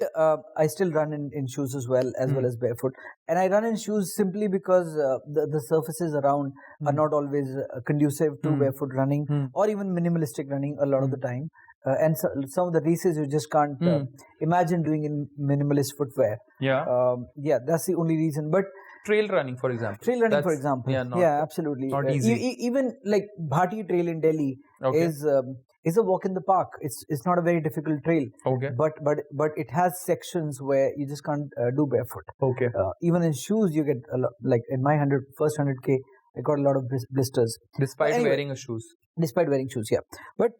I still run in shoes as well as barefoot. And I run in shoes simply because the surfaces around are not always conducive to barefoot running or even minimalistic running a lot of the time. And so, some of the races you just can't imagine doing in minimalist footwear. Yeah. That's the only reason. But trail running, for example. Yeah, absolutely. Not easy. Even like Bhati Trail in Delhi is a walk in the park. It's not a very difficult trail. Okay. But it has sections where you just can't do barefoot. Okay. Even in shoes, you get a lot. Like in my first 100K, I got a lot of blisters. Despite wearing shoes. Despite wearing shoes, yeah. But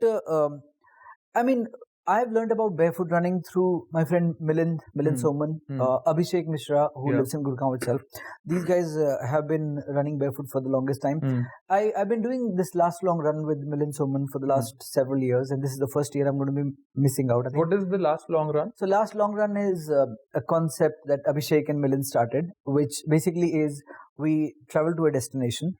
I mean, I've learned about barefoot running through my friend Milind Soman, Abhishek Mishra, who lives in Gurgaon itself. These guys have been running barefoot for the longest time. I've been doing this last long run with Milind Soman for the last several years, and this is the first year I'm going to be missing out. I think. What is the last long run? So last long run is a concept that Abhishek and Milind started, which basically is we travel to a destination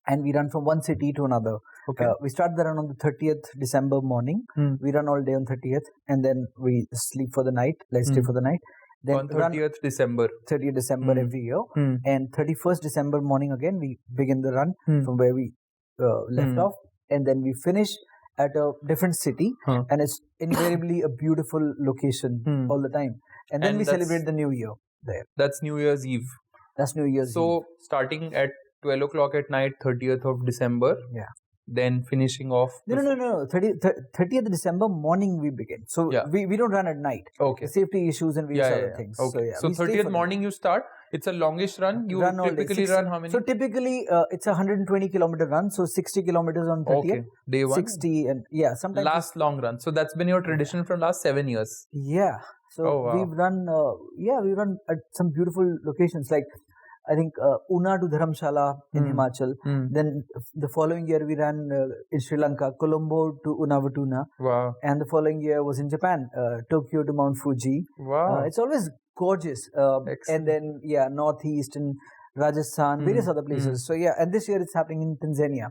and we run from one city to another. Okay. We start the run on the 30th December morning. We run all day on 30th, and then we sleep for the night. Let's stay for the night. Then on 30th December. 30th December every year. And 31st December morning again, we begin the run from where we left off. And then we finish at a different city. And it's invariably a beautiful location all the time. And then we celebrate the New Year there. That's New Year's Eve. That's New Year's Eve. So starting at 12 o'clock at night, 30th of December. Yeah. Then finishing off. No. 30th December morning we begin. So we don't run at night. Okay. Safety issues and various other things. Okay. So 30th morning you start. It's a longish run. You typically run how many? So typically it's a 120 kilometer run. So 60 kilometers on 30th. Okay. Day one. 60 and sometimes. Last long run. So that's been your tradition from last 7 years. Yeah. So we've run. We run at some beautiful locations like. I think Una to Dharamshala in Himachal. Then the following year we ran in Sri Lanka, Colombo to Unawatuna. Wow. And the following year was in Japan, Tokyo to Mount Fuji. Wow. It's always gorgeous. And then, Northeast and Rajasthan, various other places. So, and this year it's happening in Tanzania.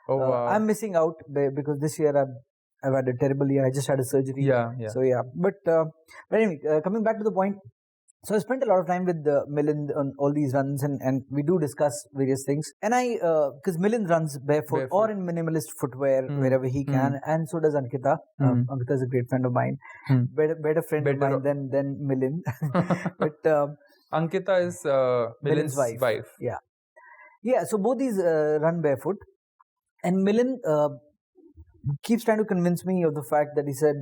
Oh, wow. I'm missing out because this year I've had a terrible year. I just had a surgery. Yeah. So, But anyway, coming back to the point. So I spent a lot of time with Milind on all these runs and we do discuss various things. And because Milind runs barefoot or in minimalist footwear wherever he can, and so does Ankita. Ankita is a great friend of mine. Better friend of mine than Milind. But Ankita is Milind's wife. Yeah, so both these run barefoot. And Milind keeps trying to convince me of the fact that he said...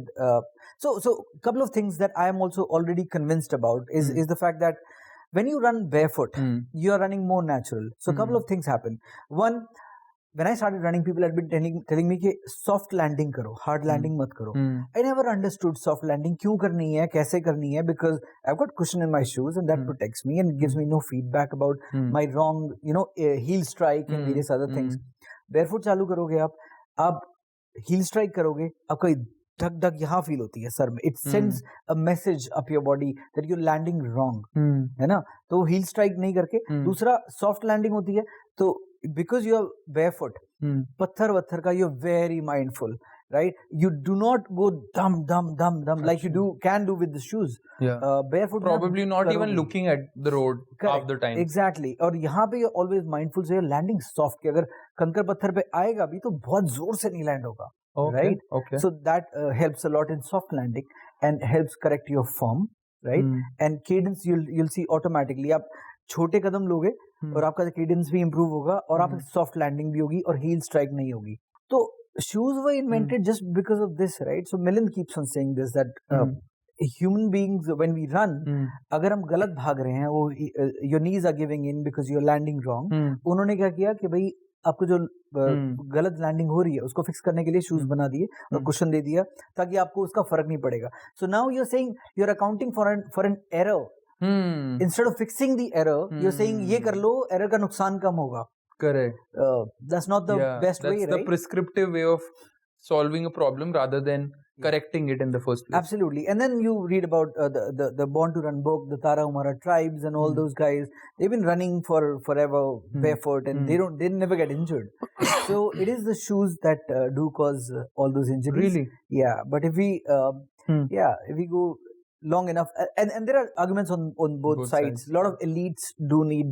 So a couple of things that I am also already convinced about is the fact that when you run barefoot, you are running more natural. So a couple of things happen. One, when I started running, people had been telling me कि soft landing karo, hard landing mat karo. I never understood soft landing. क्यों करनी है, कैसे करनी है? Because I've got cushion in my shoes and that protects me and gives me no feedback about my wrong, heel strike and various other things. Barefoot चालू करोगे आप heel strike करोगे, आपका धक यहाँ फील होती है सर में. It sends a message up your body that you're landing wrong, है ना? तो heel strike नहीं करके दूसरा soft landing होती है. तो because you're barefoot, पत्थर वत्थर का you're very mindful, right? You do not go dum like you can do with the shoes. Barefoot probably not even looking at the road half the time. Exactly. और यहाँ पे you're always mindful, so you're landing soft. कि अगर कंकर पत्थर पे आएगा भी तो बहुत जोर से नहीं land होगा. Right? Okay. So that helps a lot in soft landing and helps correct your form, right? And cadence you'll see automatically. आप छोटे कदम लोगे और आपका cadence भी improve होगा और आप soft landing भी होगी और heel strike नहीं होगी. तो shoes were invented just because of this, right? So Milind keeps on saying this that human beings when we run, अगर हम गलत भाग रहे हैं, वो your knees are giving in because you're landing wrong. उन्होंने क्या किया कि भाई आपको जो गलत लैंडिंग हो रही है उसको फिक्स करने के लिए शूज बना दिए और कुशन दे दिया ताकि आपको उसका फर्क नहीं पड़ेगा. So now you are saying you are accounting for an error instead of fixing the error. You are saying ये कर लो, एरर का नुकसान कम होगा. Correct. That's not the best way, right? That's the prescriptive way of solving a problem rather than correcting it in the first place. Absolutely. And then you read about the Born to Run book, the Tarahumara tribes and all those guys. They've been running for forever barefoot and they never get injured. So it is the shoes that do cause all those injuries. Really? Yeah. But if we if we go long enough, and there are arguments on both sides. A lot of elites do need.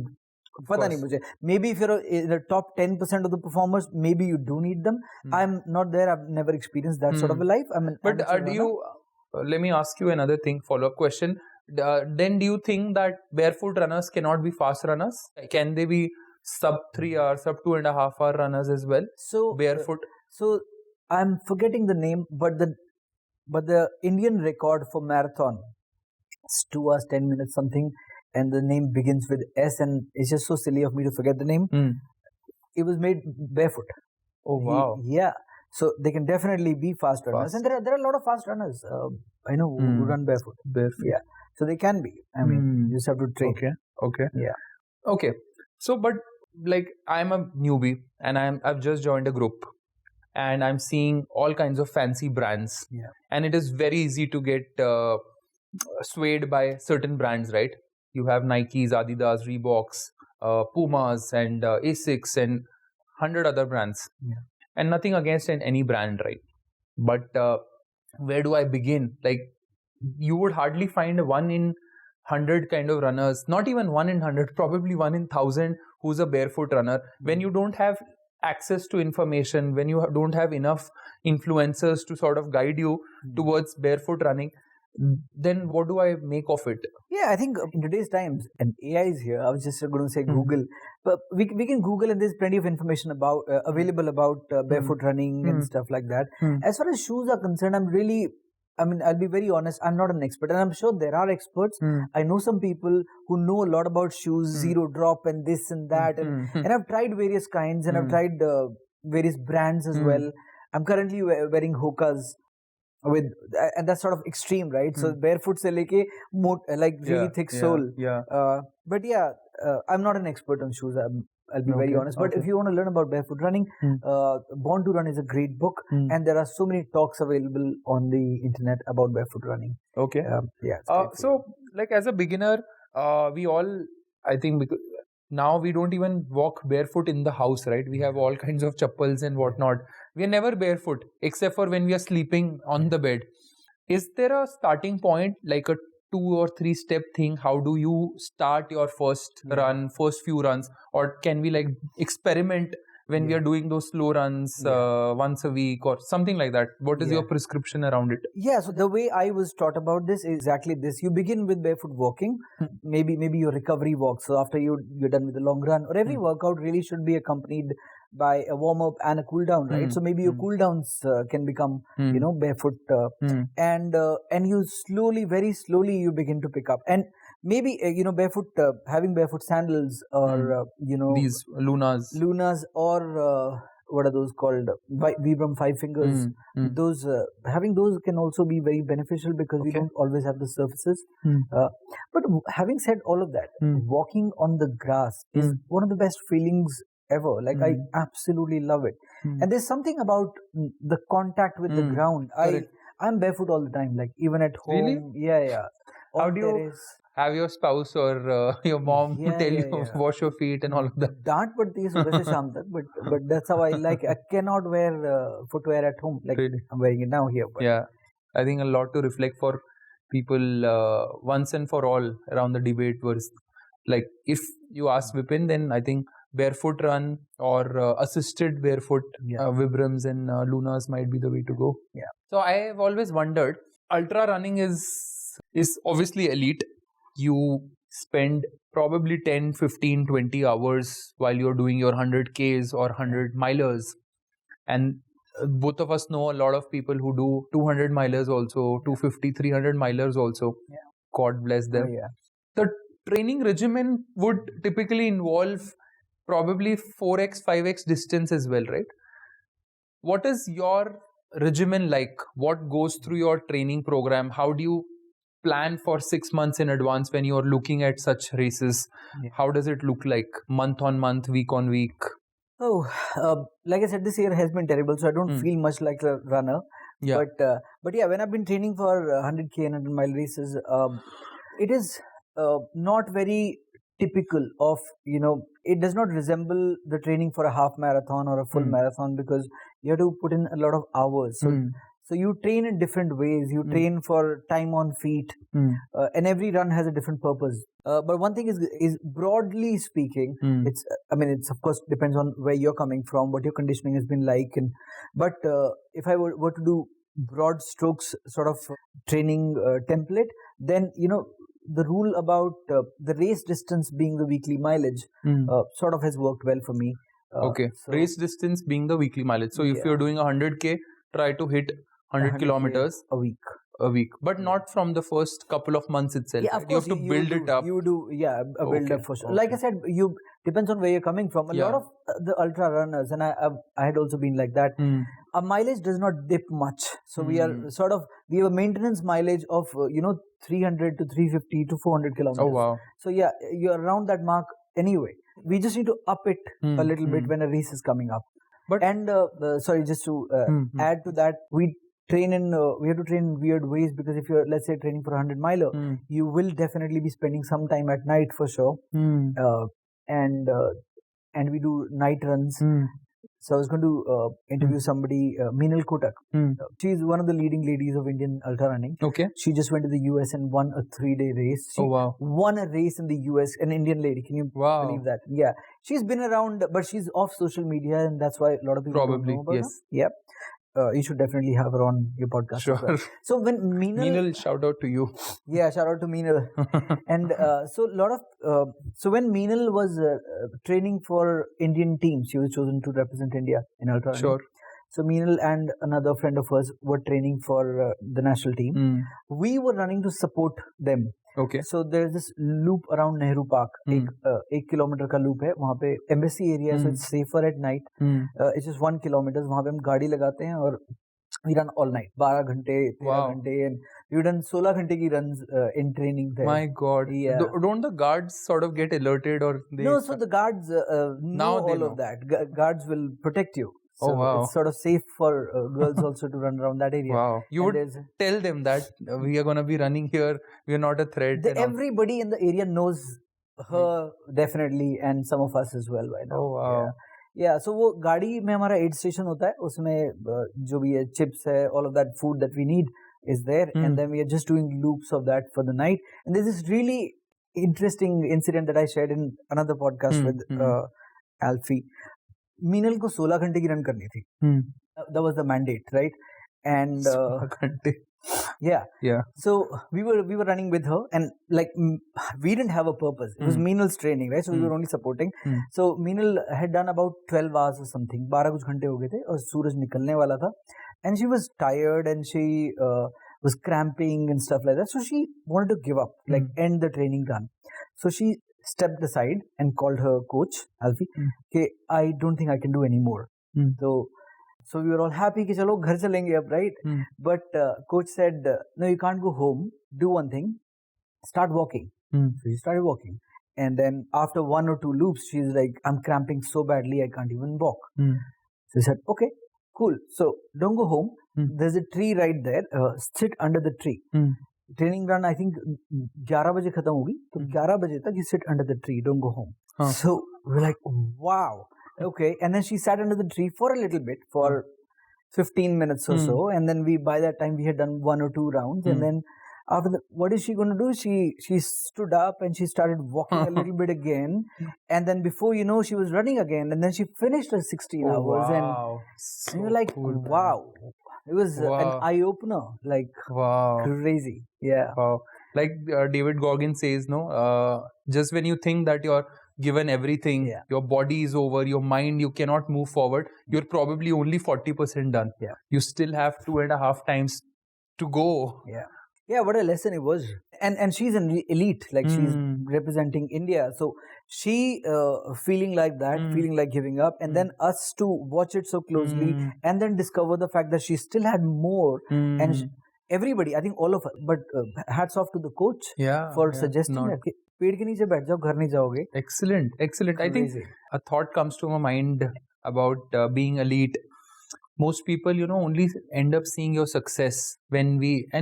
Maybe if you're in the top 10% of the performers, maybe you do need them. I'm not there. I've never experienced that sort of a life. But do you? Let me ask you another thing. Follow-up question. Then do you think that barefoot runners cannot be fast runners? Can they be sub 3 hour, sub 2.5 hour runners as well? So barefoot. So I'm forgetting the name, but the Indian record for marathon is 2 hours 10 minutes something. And the name begins with S, and it's just so silly of me to forget the name. It was made barefoot. Oh, wow. Yeah. So they can definitely be fast runners. And there are a lot of fast runners, I know, who run barefoot. Yeah. So they can be. I mean, you just have to train. Okay. Yeah. Okay. So, but like I'm a newbie and I've just joined a group and I'm seeing all kinds of fancy brands. Yeah. And it is very easy to get swayed by certain brands, right? You have Nikes, Adidas, Reeboks, Pumas, and Asics, and 100 other brands. Yeah. And nothing against any brand, right? But where do I begin? Like, you would hardly find 1 in 100 kind of runners, not even 1 in 100, probably 1 in 1,000 who's a barefoot runner. When you don't have access to information, when you don't have enough influencers to sort of guide you towards barefoot running, then what do I make of it? Yeah, I think in today's times, and AI is here. I was just going to say Google, but we can Google, and there's plenty of information about available about barefoot running and stuff like that. As far as shoes are concerned, I'll be very honest. I'm not an expert, and I'm sure there are experts. I know some people who know a lot about shoes, zero drop, and this and that, and I've tried various kinds, and I've tried various brands as well. I'm currently wearing Hoka's. And that's sort of extreme, right? So barefoot se leke like really thick sole. But I'm not an expert on shoes. I'll be very honest. But if you want to learn about barefoot running, Born to Run is a great book, and there are so many talks available on the internet about barefoot running. Okay. So, like as a beginner, we all, I think, because now we don't even walk barefoot in the house, right? We have all kinds of chappals and whatnot. We are never barefoot except for when we are sleeping on the bed. Is there a starting point, like a 2 or 3 step thing? How do you start your first run, first few runs? Or can we like experiment when we are doing those slow runs once a week or something like that? What is your prescription around it? Yeah, so the way I was taught about this is exactly this. You begin with barefoot walking, maybe your recovery walk. So after you're done with the long run, or every workout really should be accompanied by a warm-up and a cool-down, right? So maybe your cool-downs can become, barefoot. And you slowly, very slowly, you begin to pick up. And maybe, barefoot, having barefoot sandals or, these Lunas or what are those called? Vibram 5 fingers. Those having those can also be very beneficial because we don't always have the surfaces. But having said all of that, walking on the grass is one of the best feelings ever. Like I absolutely love it. And there's something about the contact with the ground. I'm barefoot all the time, like even at home. Really? Yeah. How do you have your spouse or your mom tell you wash your feet and all of that? Dant padti hai subah se sham tak, but that's how I like. I cannot wear footwear at home. Like I'm wearing it now here. But. Yeah, I think a lot to reflect for people once and for all around the debate was like, if you ask Vipin, then I think barefoot run or assisted barefoot Vibrams and Lunas might be the way to go. Yeah. So I have always wondered, ultra running is obviously elite. You spend probably 10, 15, 20 hours while you're doing your 100 Ks or 100 milers. And both of us know a lot of people who do 200 milers also, 250, 300 milers also. Yeah. God bless them. Oh, yeah. The training regimen would typically involve probably 4x, 5x distance as well, right? What is your regimen like? What goes through your training program? How do you plan for 6 months in advance when you're looking at such races? How does it look like month on month, week on week? Oh, like I said, this year has been terrible, so I don't feel much like a runner. Yeah. But yeah, when I've been training for 100K and 100-mile races, it is not very typical of, it does not resemble the training for a half marathon or a full marathon, because you have to put in a lot of hours. So you train in different ways. You train for time on feet, and every run has a different purpose. But one thing is broadly speaking, it's of course depends on where you're coming from, what your conditioning has been like, but if I were to do broad strokes sort of training template, then the rule about the race distance being the weekly mileage sort of has worked well for me. Okay, so race distance being the weekly mileage. So if you're doing 100K, try to hit 100 kilometers a week, but not from the first couple of months itself. Yeah, of course, you have to build it up. You do, a build up for sure. Like I said, depends on where you're coming from. A lot of the ultra runners, and I had also been like that. Our mileage does not dip much, so we are we have a maintenance mileage of 300 to 350 to 400 kilometers. Oh wow! So yeah, you're around that mark anyway. We just need to up it a little bit when a race is coming up. Sorry, just to add to that, we have to train in weird ways, because if you're, let's say, training for a 100-miler, you will definitely be spending some time at night for sure. And we do night runs. So I was going to interview somebody, Meenal Kotak. She's one of the leading ladies of Indian ultra running. Okay. She just went to the US and won a 3-day race. She won a race in the US, an Indian lady. Can you believe that? Yeah. She's been around, but she's off social media, and that's why a lot of people don't know about her. Yeah. You should definitely have her on your podcast. Sure. Well. So when Meenal, shout out to you. Yeah, shout out to Meenal. And so when Meenal was training for Indian teams, she was chosen to represent India in ultra running. Sure. So Meenal and another friend of hers were training for the national team. We were running to support them. Okay. So there's this loop around Nehru Park. 1 kilometer का loop है. वहाँ पे embassy area, so it's safer at night. It's just 1 kilometer. वहाँ पे हम गाड़ी लगाते हैं और we run all night. 12 घंटे, 13 घंटे, and we've done 16 घंटे की runs in training there. My God. Yeah. Don't the guards sort of get alerted, or they? No, so the guards know all of that. Guards will protect you. So it's sort of safe for girls also to run around that area. Wow. You would tell them that we are going to be running here. We are not a threat. Everybody in the area knows her definitely, and some of us as well by now. Oh wow. Yeah. So वो गाड़ी में हमारा aid station होता है. उसमें जो भी है chips है, all of that food that we need is there, and then we are just doing loops of that for the night. And there's this really interesting incident that I shared in another podcast with Alfie. Meenal को 16 घंटे की run करनी थी. That was the mandate, right? And 16 घंटे. Yeah. So we were running with her, and like we didn't have a purpose. It was Meenal's training, right? So we were only supporting. So Meenal had done about 12 hours or something. 12 कुछ घंटे हो गए थे और सूरज निकलने वाला था. And she was tired, and she was cramping and stuff like that. So she wanted to give up, like end the training run. So she stepped aside and called her coach, Alfie, okay, I don't think I can do any more. So we were all happy कि चलो घर चलेंगे अब, right? But coach said, no, you can't go home. Do one thing, start walking. So she started walking. And then after 1 or 2 loops, she's like, I'm cramping so badly, I can't even walk. So he said, okay, cool. So don't go home. There's a tree right there. Sit under the tree. Training run, I think 11 बजे खत्म होगी. तो 11 बजे तक you sit under the tree. Don't go home. So we're like, wow. Okay. And then she sat under the tree for a little bit, for 15 minutes or so. And then by that time we had done 1 or 2 rounds. And then after that, what is she going to do? She stood up and she started walking a little bit again. And then before you know, she was running again. And then she finished her 16 hours. Wow. And you're like, wow. It was an eye-opener. Like, crazy. Yeah. Wow. Like David Goggins says, no, just when you think that you're given everything, your body is over, your mind, you cannot move forward, you're probably only 40% done. Yeah. You still have 2.5 times to go. Yeah. Yeah, what a lesson it was. And she's an elite, like she's representing India. So she feeling like that, feeling like giving up, and then us to watch it so closely and then discover the fact that she still had more. And everybody, I think all of us, but hats off to the coach for suggesting that. पेड़ के नीचे बैठ जाओ, घर नहीं जाओगे. Excellent. I think a thought comes to my mind about being elite. most people, only end up seeing your success and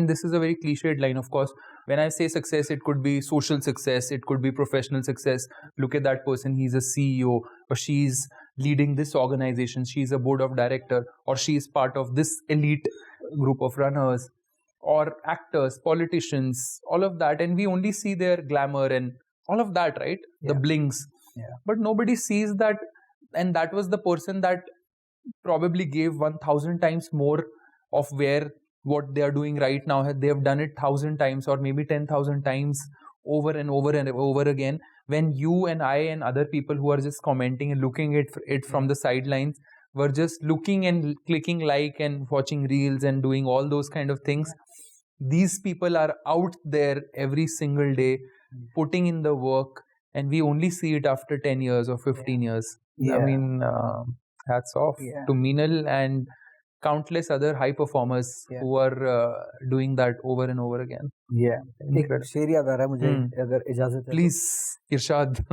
this is a very cliched line, of course. When I say success, it could be social success, it could be professional success. Look at that person, he's a CEO, or she's leading this organization, she's a board of director, or she's part of this elite group of runners, or actors, politicians, all of that. And we only see their glamour and all of that, right? The blings. But nobody sees that. And that was the person that probably gave 1,000 times more of what they are doing right now. They have done it 1,000 times or maybe 10,000 times over and over and over again. When you and I and other people who are just commenting and looking at it from the sidelines were just looking and clicking like and watching reels and doing all those kind of things. These people are out there every single day putting in the work, and we only see it after 10 years or 15 years. I mean, hats off to Meenal and countless other high performers who are doing that over and over again. एक शेर याद आ रहा है मुझे, अगर इजाजत है. Please, Irshad.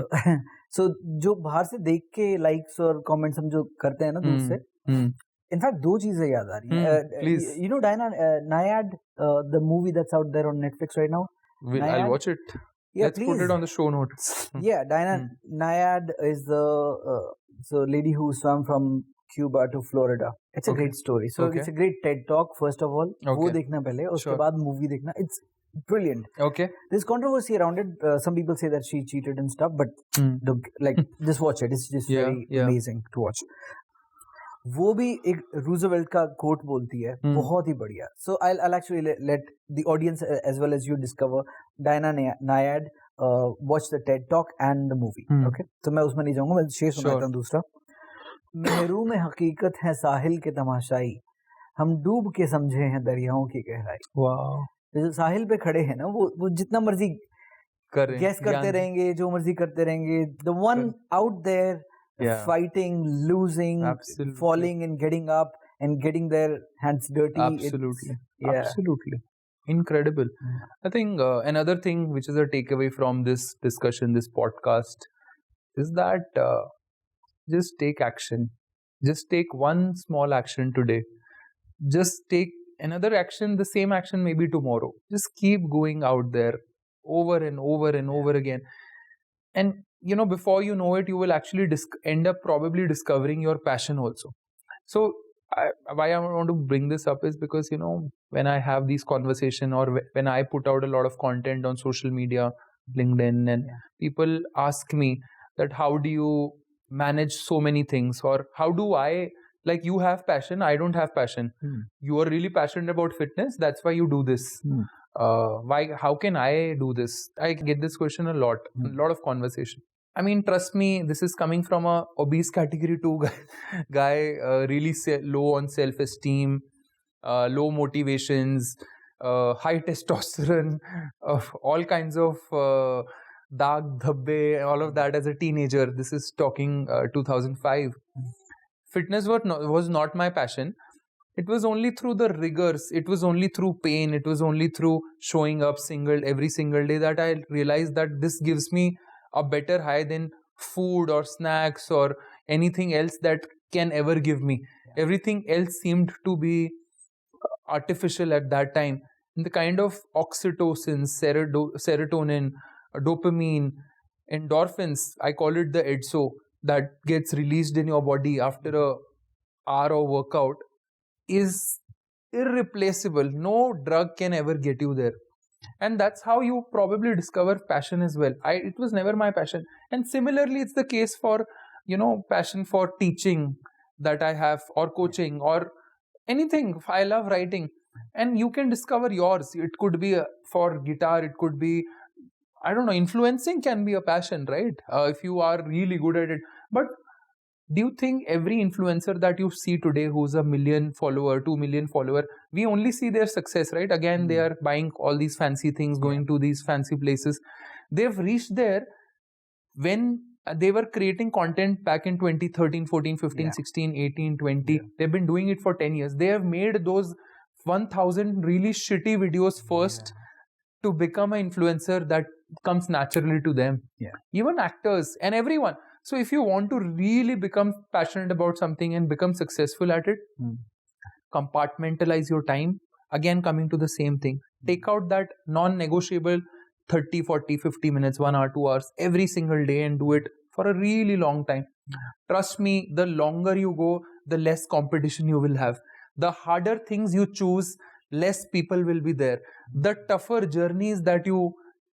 So जो बाहर से देख के लाइक्स और कमेंट्स हम जो करते हैं ना दूर से, इनफैक्ट दो चीजें याद आ रही हैं. You know Diana Nyad, the movie that's out there on Netflix right now. I'll watch it. Let's put it on the show notes. Diana Nyad is the lady who swam from Cuba to Florida. It's a great story. So it's a great TED talk, first of all. वो देखना पहले, उसके बाद movie देखना. It's brilliant. There's controversy around it. Some people say that she cheated and stuff, but just watch it. It's just very amazing to watch. वो भी एक Roosevelt का कोट बोलती है, बहुत ही बढ़िया. So I'll actually let the audience as well as you discover Diana Nyad, watch the TED talk and the movie. Okay, तो मैं उसमें नहीं जाऊंगा, मैं शेर सुनाता हूँ दूसरा. मेहरू में हकीकत है साहिल के तमाशाई, हम डूब के समझे हैं दरियाओं की गहराई. जो साहिल पे खड़े हैं ना, वो जितना मर्जी गैस करते रहेंगे, जो मर्जी करते रहेंगे. The one out there fighting, losing, falling and getting up and getting their hands dirty. Absolutely. Incredible. I think another thing which is a takeaway from this discussion, this podcast, is that just take action. Just take one small action today. Just take another action, the same action maybe tomorrow. Just keep going out there over and over and over again. And before you know it, you will actually end up probably discovering your passion also. So why I want to bring this up is because, when I have these conversations or when I put out a lot of content on social media, LinkedIn, and people ask me that how do you manage so many things, or how do I, like, you have passion, I don't have passion. You are really passionate about fitness, that's why you do this. How can I do this? I get this question a lot of conversation. I mean, trust me, this is coming from a obese category 2 guy, really low on self-esteem, low motivations, high testosterone, all kinds of daag, dhabbe, all of that as a teenager. This is talking 2005. Fitness was not my passion. It was only through the rigors, it was only through pain, it was only through showing up every single day that I realized that this gives me a better high than food or snacks or anything else that can ever give me. Everything else seemed to be artificial at that time. And the kind of oxytocin, serotonin, dopamine, endorphins, I call it the EDSO, that gets released in your body after a hour of workout is irreplaceable. No drug can ever get you there. And that's how you probably discover passion as well. It was never my passion. And similarly, it's the case for, passion for teaching that I have, or coaching, or anything. I love writing. And you can discover yours. It could be for guitar, it could be, I don't know, influencing can be a passion, right? If you are really good at it. But do you think every influencer that you see today who's 1 million follower, 2 million follower, we only see their success, right? Again, they are buying all these fancy things, going to these fancy places. They've reached there when they were creating content back in 2013, 14, 15, 16, 18, 20. They've been doing it for 10 years. They have made those 1,000 really shitty videos first to become an influencer that comes naturally to them. Even actors and everyone. So if you want to really become passionate about something and become successful at it, compartmentalize your time. Again, coming to the same thing. Take out that non-negotiable 30, 40, 50 minutes, 1 hour, 2 hours every single day and do it for a really long time. Trust me, the longer you go, the less competition you will have. The harder things you choose, less people will be there. The tougher journeys that you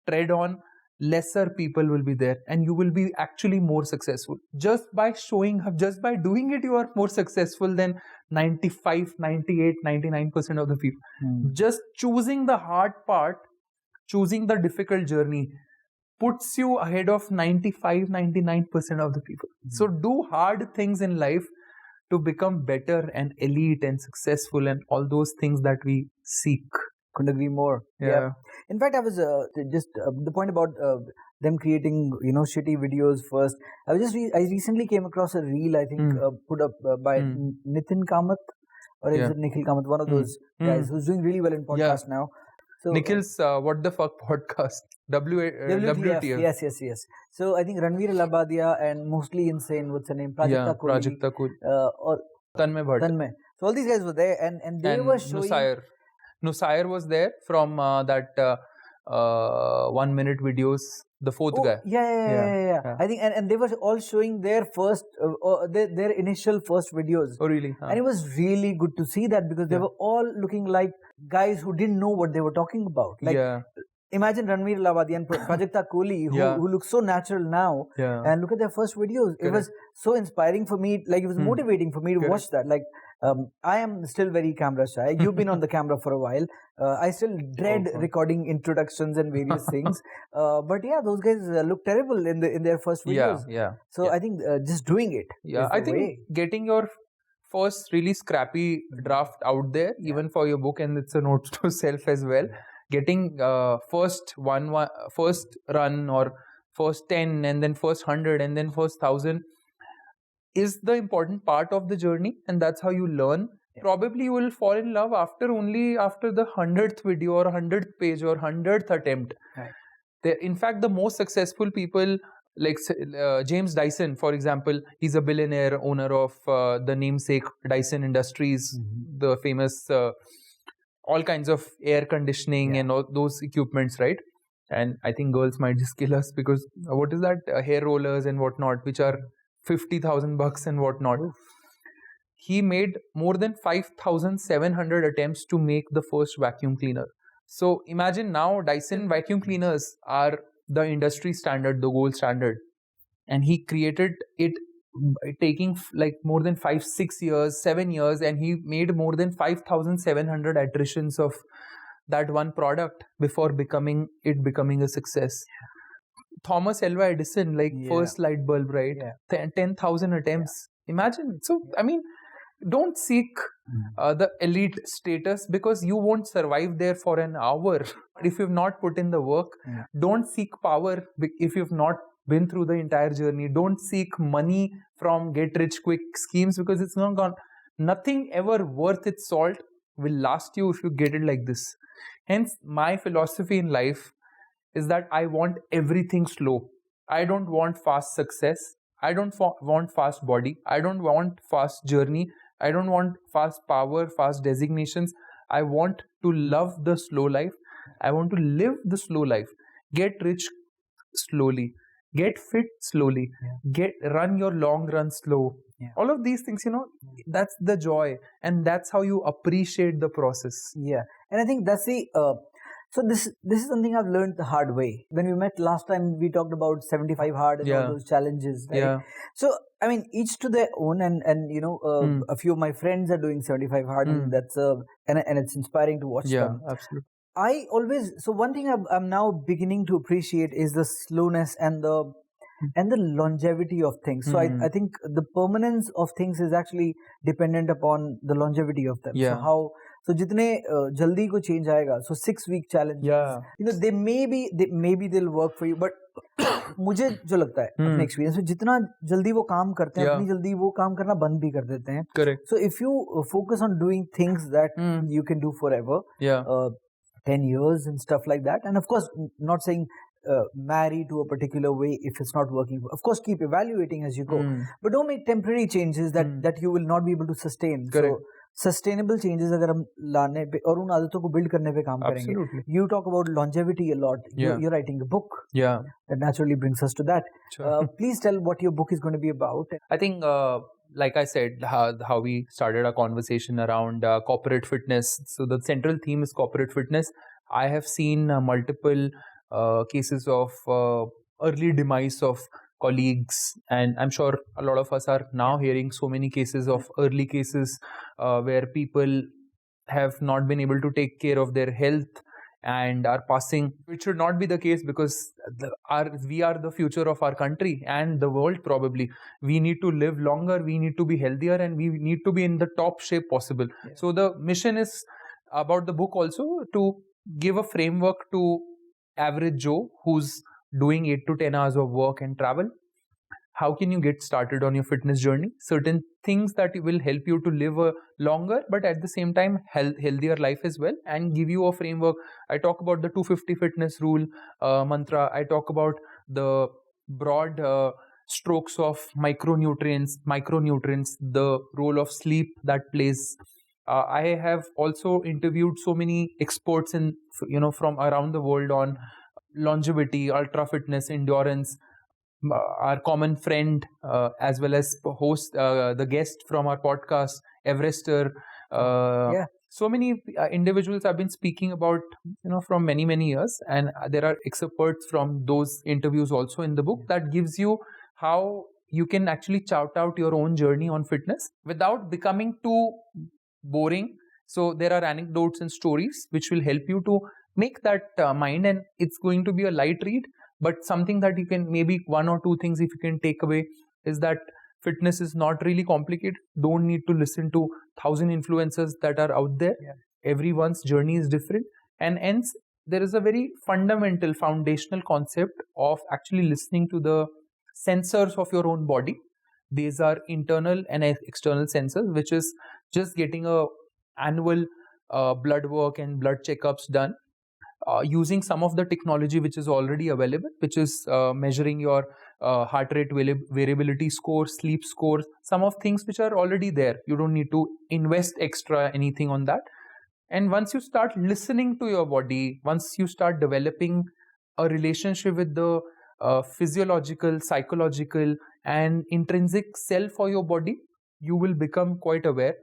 tread on, lesser people will be there, and you will be actually more successful. Just by showing up, just by doing it, you are more successful than 95, 98, 99% of the people. Just choosing the hard part, choosing the difficult journey puts you ahead of 95, 99% of the people. So do hard things in life to become better and elite and successful and all those things that we seek. Couldn't agree more. Yeah. In fact, I was just the point about them creating, shitty videos first. I recently came across a reel, I think, put up by Nitin Kamath, or is it Nikhil Kamath? One of those guys who's doing really well in podcast now. So, Nikhil's What the Fuck podcast. WTF. Yes. So I think Ranveer Labadia and Mostly Insane, what's her name? Prajakta Kohli. Prajakta Kohli. Or Tanmay Bhatt. So all these guys were there, and they were showing... Nusair was there from that 1 minute videos, the fourth guy. Yeah. I think, and they were all showing their first, their initial first videos. Oh, really? And it was really good to see that, because they were all looking like guys who didn't know what they were talking about. Like, imagine Ranveer Lavadi and Prajakta Kohli, who look so natural now, and look at their first videos. It was so inspiring for me. Like, it was motivating for me to watch that. Like, I am still very camera shy. You've been on the camera for a while. I still dread recording introductions and various things. But yeah, those guys look terrible in their first videos. So I think just doing it. Yeah, I think getting your first really scrappy draft out there, even for your book, and it's a note to self as well. Getting first run or first 10 and then first 100 and then first 1,000 is the important part of the journey, and that's how you learn. Probably you will fall in love only after the 100th video or 100th page or 100th attempt. In fact, the most successful people, like James Dyson, for example, he's a billionaire owner of the namesake Dyson Industries, the famous all kinds of air conditioning and all those equipments, right? And I think girls might just kill us, because what is that? Hair rollers and whatnot, which are $50,000 and whatnot. He made more than 5,700 attempts to make the first vacuum cleaner. So imagine now Dyson vacuum cleaners are the industry standard, the gold standard. And he created it taking like more than 5, 6 years, 7 years, and he made more than 5,700 iterations of that one product before becoming a success. Thomas Alva Edison, first light bulb, right? 10,000 attempts. Imagine. So, I mean, don't seek the elite status, because you won't survive there for an hour if you've not put in the work. Don't seek power if you've not been through the entire journey. Don't seek money from get-rich-quick schemes, because it's not gone. Nothing ever worth its salt will last you if you get it like this. Hence, my philosophy in life is that I want everything slow. I don't want fast success. I don't want fast body. I don't want fast journey. I don't want fast power, fast designations. I want to love the slow life. I want to live the slow life. Get rich slowly. Get fit slowly. Run your long run slow. All of these things, that's the joy, and that's how you appreciate the process. And I think that's the so this is something I've learned the hard way. When we met last time, we talked about 75 hard and all those challenges, right? So I mean, each to their own, and a few of my friends are doing 75 hard, and that's and it's inspiring to watch them. Absolutely. So one thing I'm now beginning to appreciate is the slowness and the longevity of things. So I think the permanence of things is actually dependent upon the longevity of them. So jitne jaldi ko change aayega. So 6-week challenges. They maybe they'll work for you, but मुझे जो लगता है अपने experience में, जितना जल्दी वो काम करते हैं, उतनी जल्दी वो काम करना बंद भी कर देते हैं. Correct. So if you focus on doing things that you can do forever, 10 years and stuff like that, and of course not saying marry to a particular way if it's not working. Of course, keep evaluating as you go, but don't make temporary changes that you will not be able to sustain. Correct. So sustainable changes अगर हम लाने पे और उन आदतों को build करने पे काम करेंगे. You talk about longevity a lot. You're writing a book. Yeah. That naturally brings us to that. Please tell what your book is going to be about. I think, like I said, how we started our conversation around corporate fitness. So the central theme is corporate fitness. I have seen multiple cases of early demise of colleagues, and I'm sure a lot of us are now hearing so many cases of early cases where people have not been able to take care of their health and are passing, which should not be the case, because we are the future of our country and the world. Probably we need to live longer, we need to be healthier, and we need to be in the top shape possible. So the mission is about the book also to give a framework to average Joe who's doing 8 to 10 hours of work and travel. How can you get started on your fitness journey? Certain things that will help you to live a longer, but at the same time healthier life as well, and give you a framework. I talk about the 250 fitness rule mantra. I talk about the broad strokes of micronutrients, the role of sleep that plays. I have also interviewed so many experts from around the world on longevity, ultra fitness, endurance. Our common friend, as well as host, the guest from our podcast, Everester. So many individuals have been speaking about, from many, many years. And there are excerpts from those interviews also in the book that gives you how you can actually chart out your own journey on fitness without becoming too boring. So there are anecdotes and stories which will help you to make that mind, and it's going to be a light read, but something that you can, maybe one or two things if you can take away, is that fitness is not really complicated. Don't need to listen to 1,000 influencers that are out there. Everyone's journey is different, and hence there is a very fundamental, foundational concept of actually listening to the sensors of your own body. These are internal and external sensors, which is just getting a annual blood work and blood checkups done. Using some of the technology which is already available, which is measuring your heart rate variability score, sleep scores, some of things which are already there. You don't need to invest extra anything on that. And once you start listening to your body, once you start developing a relationship with the physiological, psychological, and intrinsic self for your body, you will become quite aware.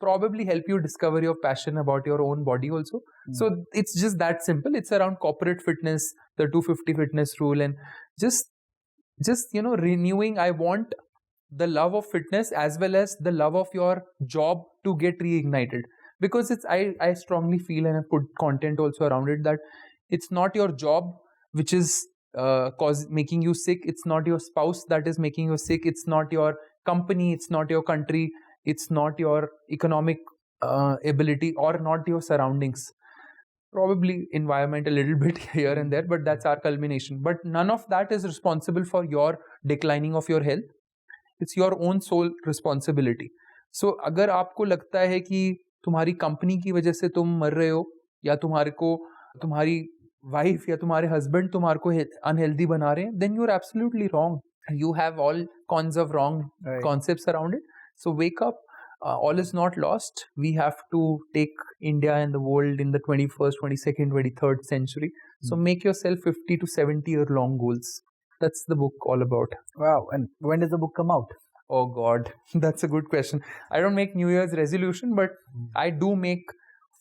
Probably help you discover your passion about your own body also. So it's just that simple. It's around corporate fitness, the 250 fitness rule, and just renewing. I want the love of fitness as well as the love of your job to get reignited, because I strongly feel, and I put content also around it, that it's not your job which is making you sick. It's not your spouse that is making you sick. It's not your company. It's not your country. It's not your economic ability, or not your surroundings. Probably environment a little bit here and there, but that's our culmination. But none of that is responsible for your declining of your health. It's your own sole responsibility. So अगर आपको लगता है कि तुम्हारी company की वजह से तुम मर रहे हो, या तुम्हारी वाइफ या तुम्हारे हस्बैंड तुम्हारे को अनहेल्दी बना रहे हैं, then you're absolutely wrong. You have all kinds of wrong concepts around it. So wake up. All is not lost. We have to take India and the world in the 21st, 22nd, 23rd century. So make yourself 50 to 70 year long goals. That's the book all about. Wow. And when does the book come out? Oh God, that's a good question. I don't make New Year's resolution, but I do make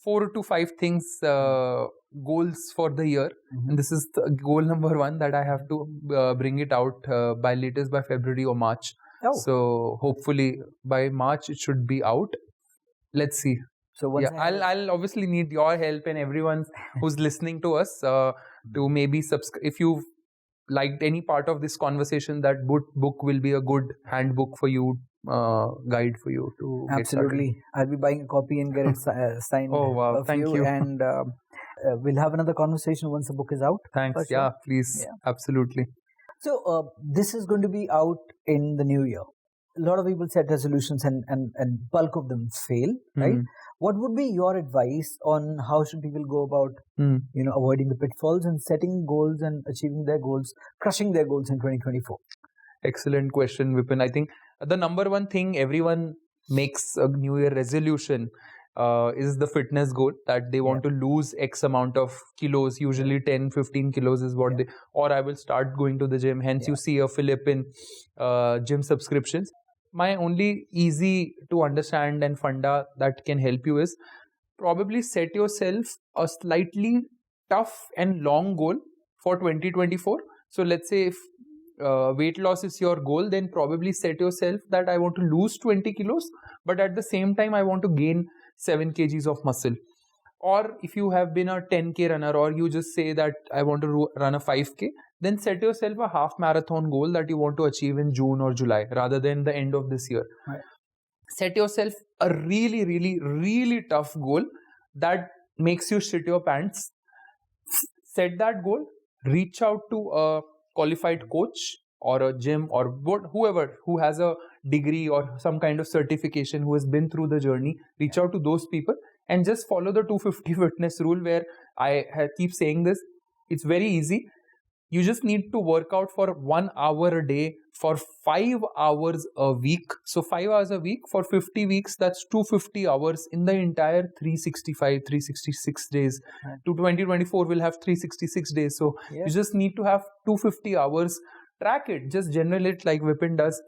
4 to 5 things, goals for the year. And this is the goal number 1, that I have to bring it out by latest by February or March. So hopefully by March it should be out. Let's see. So once I'll obviously need your help and everyone who's listening to us to maybe subscribe. If you've liked any part of this conversation, that book will be a good handbook for you, guide for you to absolutely. I'll be buying a copy and get it signed. Oh wow, thank you. And we'll have another conversation once the book is out. Thanks. Yeah, please. Yeah. Absolutely. So this is going to be out in the new year. A lot of people set resolutions and bulk of them fail, right? what would be your advice on how should people go about avoiding the pitfalls and setting goals and achieving their goals, crushing their goals in 2024? Excellent question, Vipin. I think the number one thing everyone makes a New Year resolution is the fitness goal, that they want to lose X amount of kilos, usually 10, 15 kilos is what they, or I will start going to the gym. Hence you see a flip in gym subscriptions. My only easy to understand and funda that can help you is probably set yourself a slightly tough and long goal for 2024. So let's say if weight loss is your goal, then probably set yourself that I want to lose 20 kilos, but at the same time I want to gain 7 kgs of muscle. Or if you have been a 10k runner, or you just say that I want to run a 5k, then set yourself a half marathon goal that you want to achieve in June or July rather than the end of this year. Right. Set yourself a really, really, really tough goal that makes you shit your pants. Set that goal, reach out to a qualified coach or a gym or whoever who has a degree or some kind of certification, who has been through the journey. Reach out to those people and just follow the 250 fitness rule, where I keep saying this. It's very easy. You just need to work out for 1 hour a day for 5 hours a week. So 5 hours a week for 50 weeks, that's 250 hours in the entire 365, 366 days. Right. To 2024 we'll have 366 days. So you just need to have 250 hours. Track it, just generate it like Vipin does.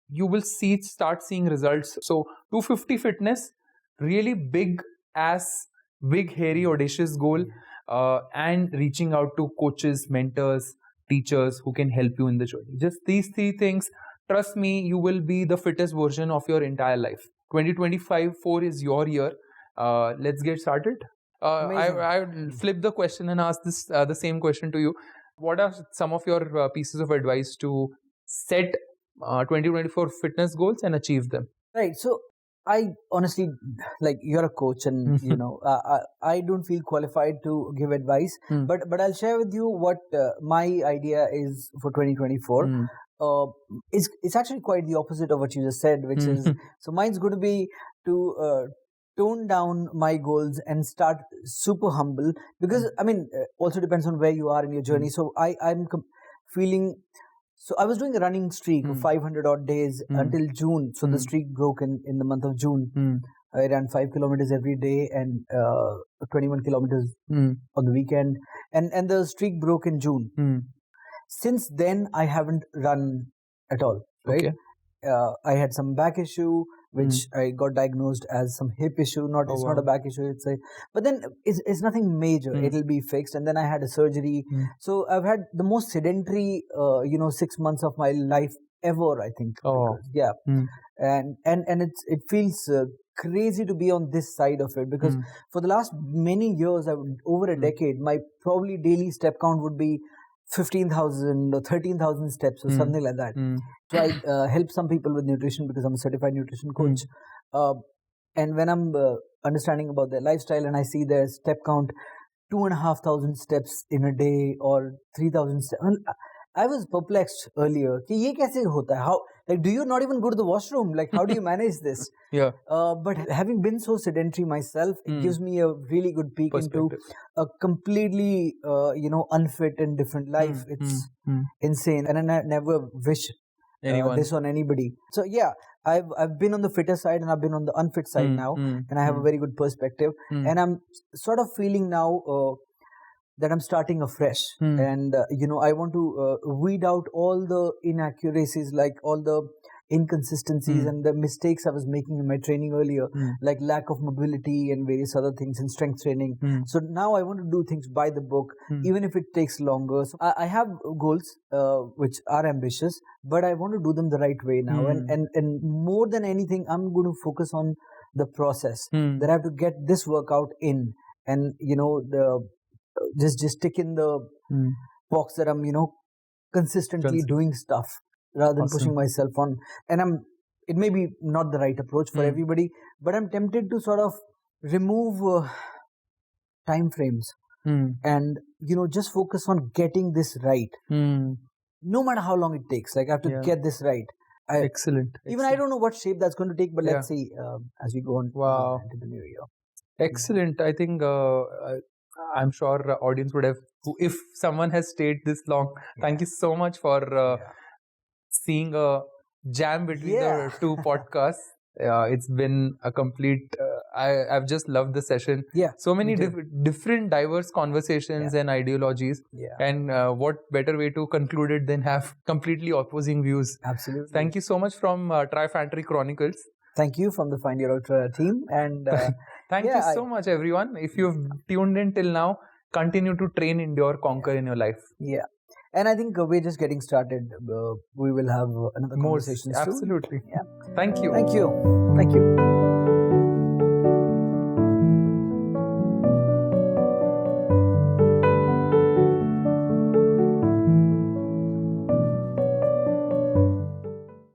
You will start seeing results. So 250 fitness, really big hairy audacious goal, and reaching out to coaches, mentors, teachers who can help you in the journey. Just these 3 things, trust me, you will be the fittest version of your entire life. 2025-4 is your year. Let's get started. I flip the question and ask this the same question to you. What are some of your pieces of advice to set 2024 fitness goals and achieve them? Right. So I honestly, like, you're a coach, and I don't feel qualified to give advice, but I'll share with you what my idea is for 2024. It's actually quite the opposite of what you just said, which is, so mine's going to be to tone down my goals and start super humble, because I mean, also depends on where you are in your journey. So I'm feeling. So I was doing a running streak of 500 odd days until June. So the streak broke in the month of June. I ran 5 kilometers every day and 21 kilometers on the weekend. And the streak broke in June. Since then, I haven't run at all. Right? Okay. I had some back issue, which I got diagnosed as some hip issue. It's not a back issue. But then it's nothing major. It'll be fixed. And then I had a surgery. So I've had the most sedentary, 6 months of my life ever, I think. And it feels crazy to be on this side of it, because for the last many years, over a decade, my probably daily step count would be 15,000 or 13,000 steps or something like that. So I help some people with nutrition because I'm a certified nutrition coach. And when I'm understanding about their lifestyle and I see their step count, 2,500 steps in a day or 3,000 steps, I was perplexed earlier. Ki ye kaise hota hai? How, like, do you not even go to the washroom? Like, how do you manage this? But having been so sedentary myself, it gives me a really good peek into a completely, unfit and different life. It's insane. And I never wish this on anybody. So yeah, I've been on the fitter side and I've been on the unfit side now, and I have a very good perspective. And I'm sort of feeling now that I'm starting afresh, and I want to weed out all the inaccuracies, like all the inconsistencies and the mistakes I was making in my training earlier, like lack of mobility and various other things in strength training. So now I want to do things by the book, even if it takes longer. So I have goals which are ambitious, but I want to do them the right way now. And more than anything, I'm going to focus on the process, that I have to get this workout in, and just stick in the box that I'm consistently doing stuff rather than pushing myself on. And it may be not the right approach for everybody, but I'm tempted to sort of remove time frames and just focus on getting this right, no matter how long it takes. Like, I have to get this right. Excellent. Even I don't know what shape that's going to take, but Yeah. let's see as we go on Wow. into the new year. Excellent. I think I'm sure audience would have, if someone has stayed this long, thank you so much for seeing a jam between Yeah. the two podcasts. It's been a complete, I've just loved the session. Yeah. So many me too. different diverse conversations and ideologies. Yeah. And what better way to conclude it than have completely opposing views. Absolutely. Thank you so much from Trifantry Chronicles. Thank you from the Find Your Out team. And Thank you so much, everyone. If you've tuned in till now, continue to train, endure, conquer in your life. Yeah. And I think we're just getting started. We will have another conversations Absolutely. soon. Yeah. Thank you. Thank you. Thank you.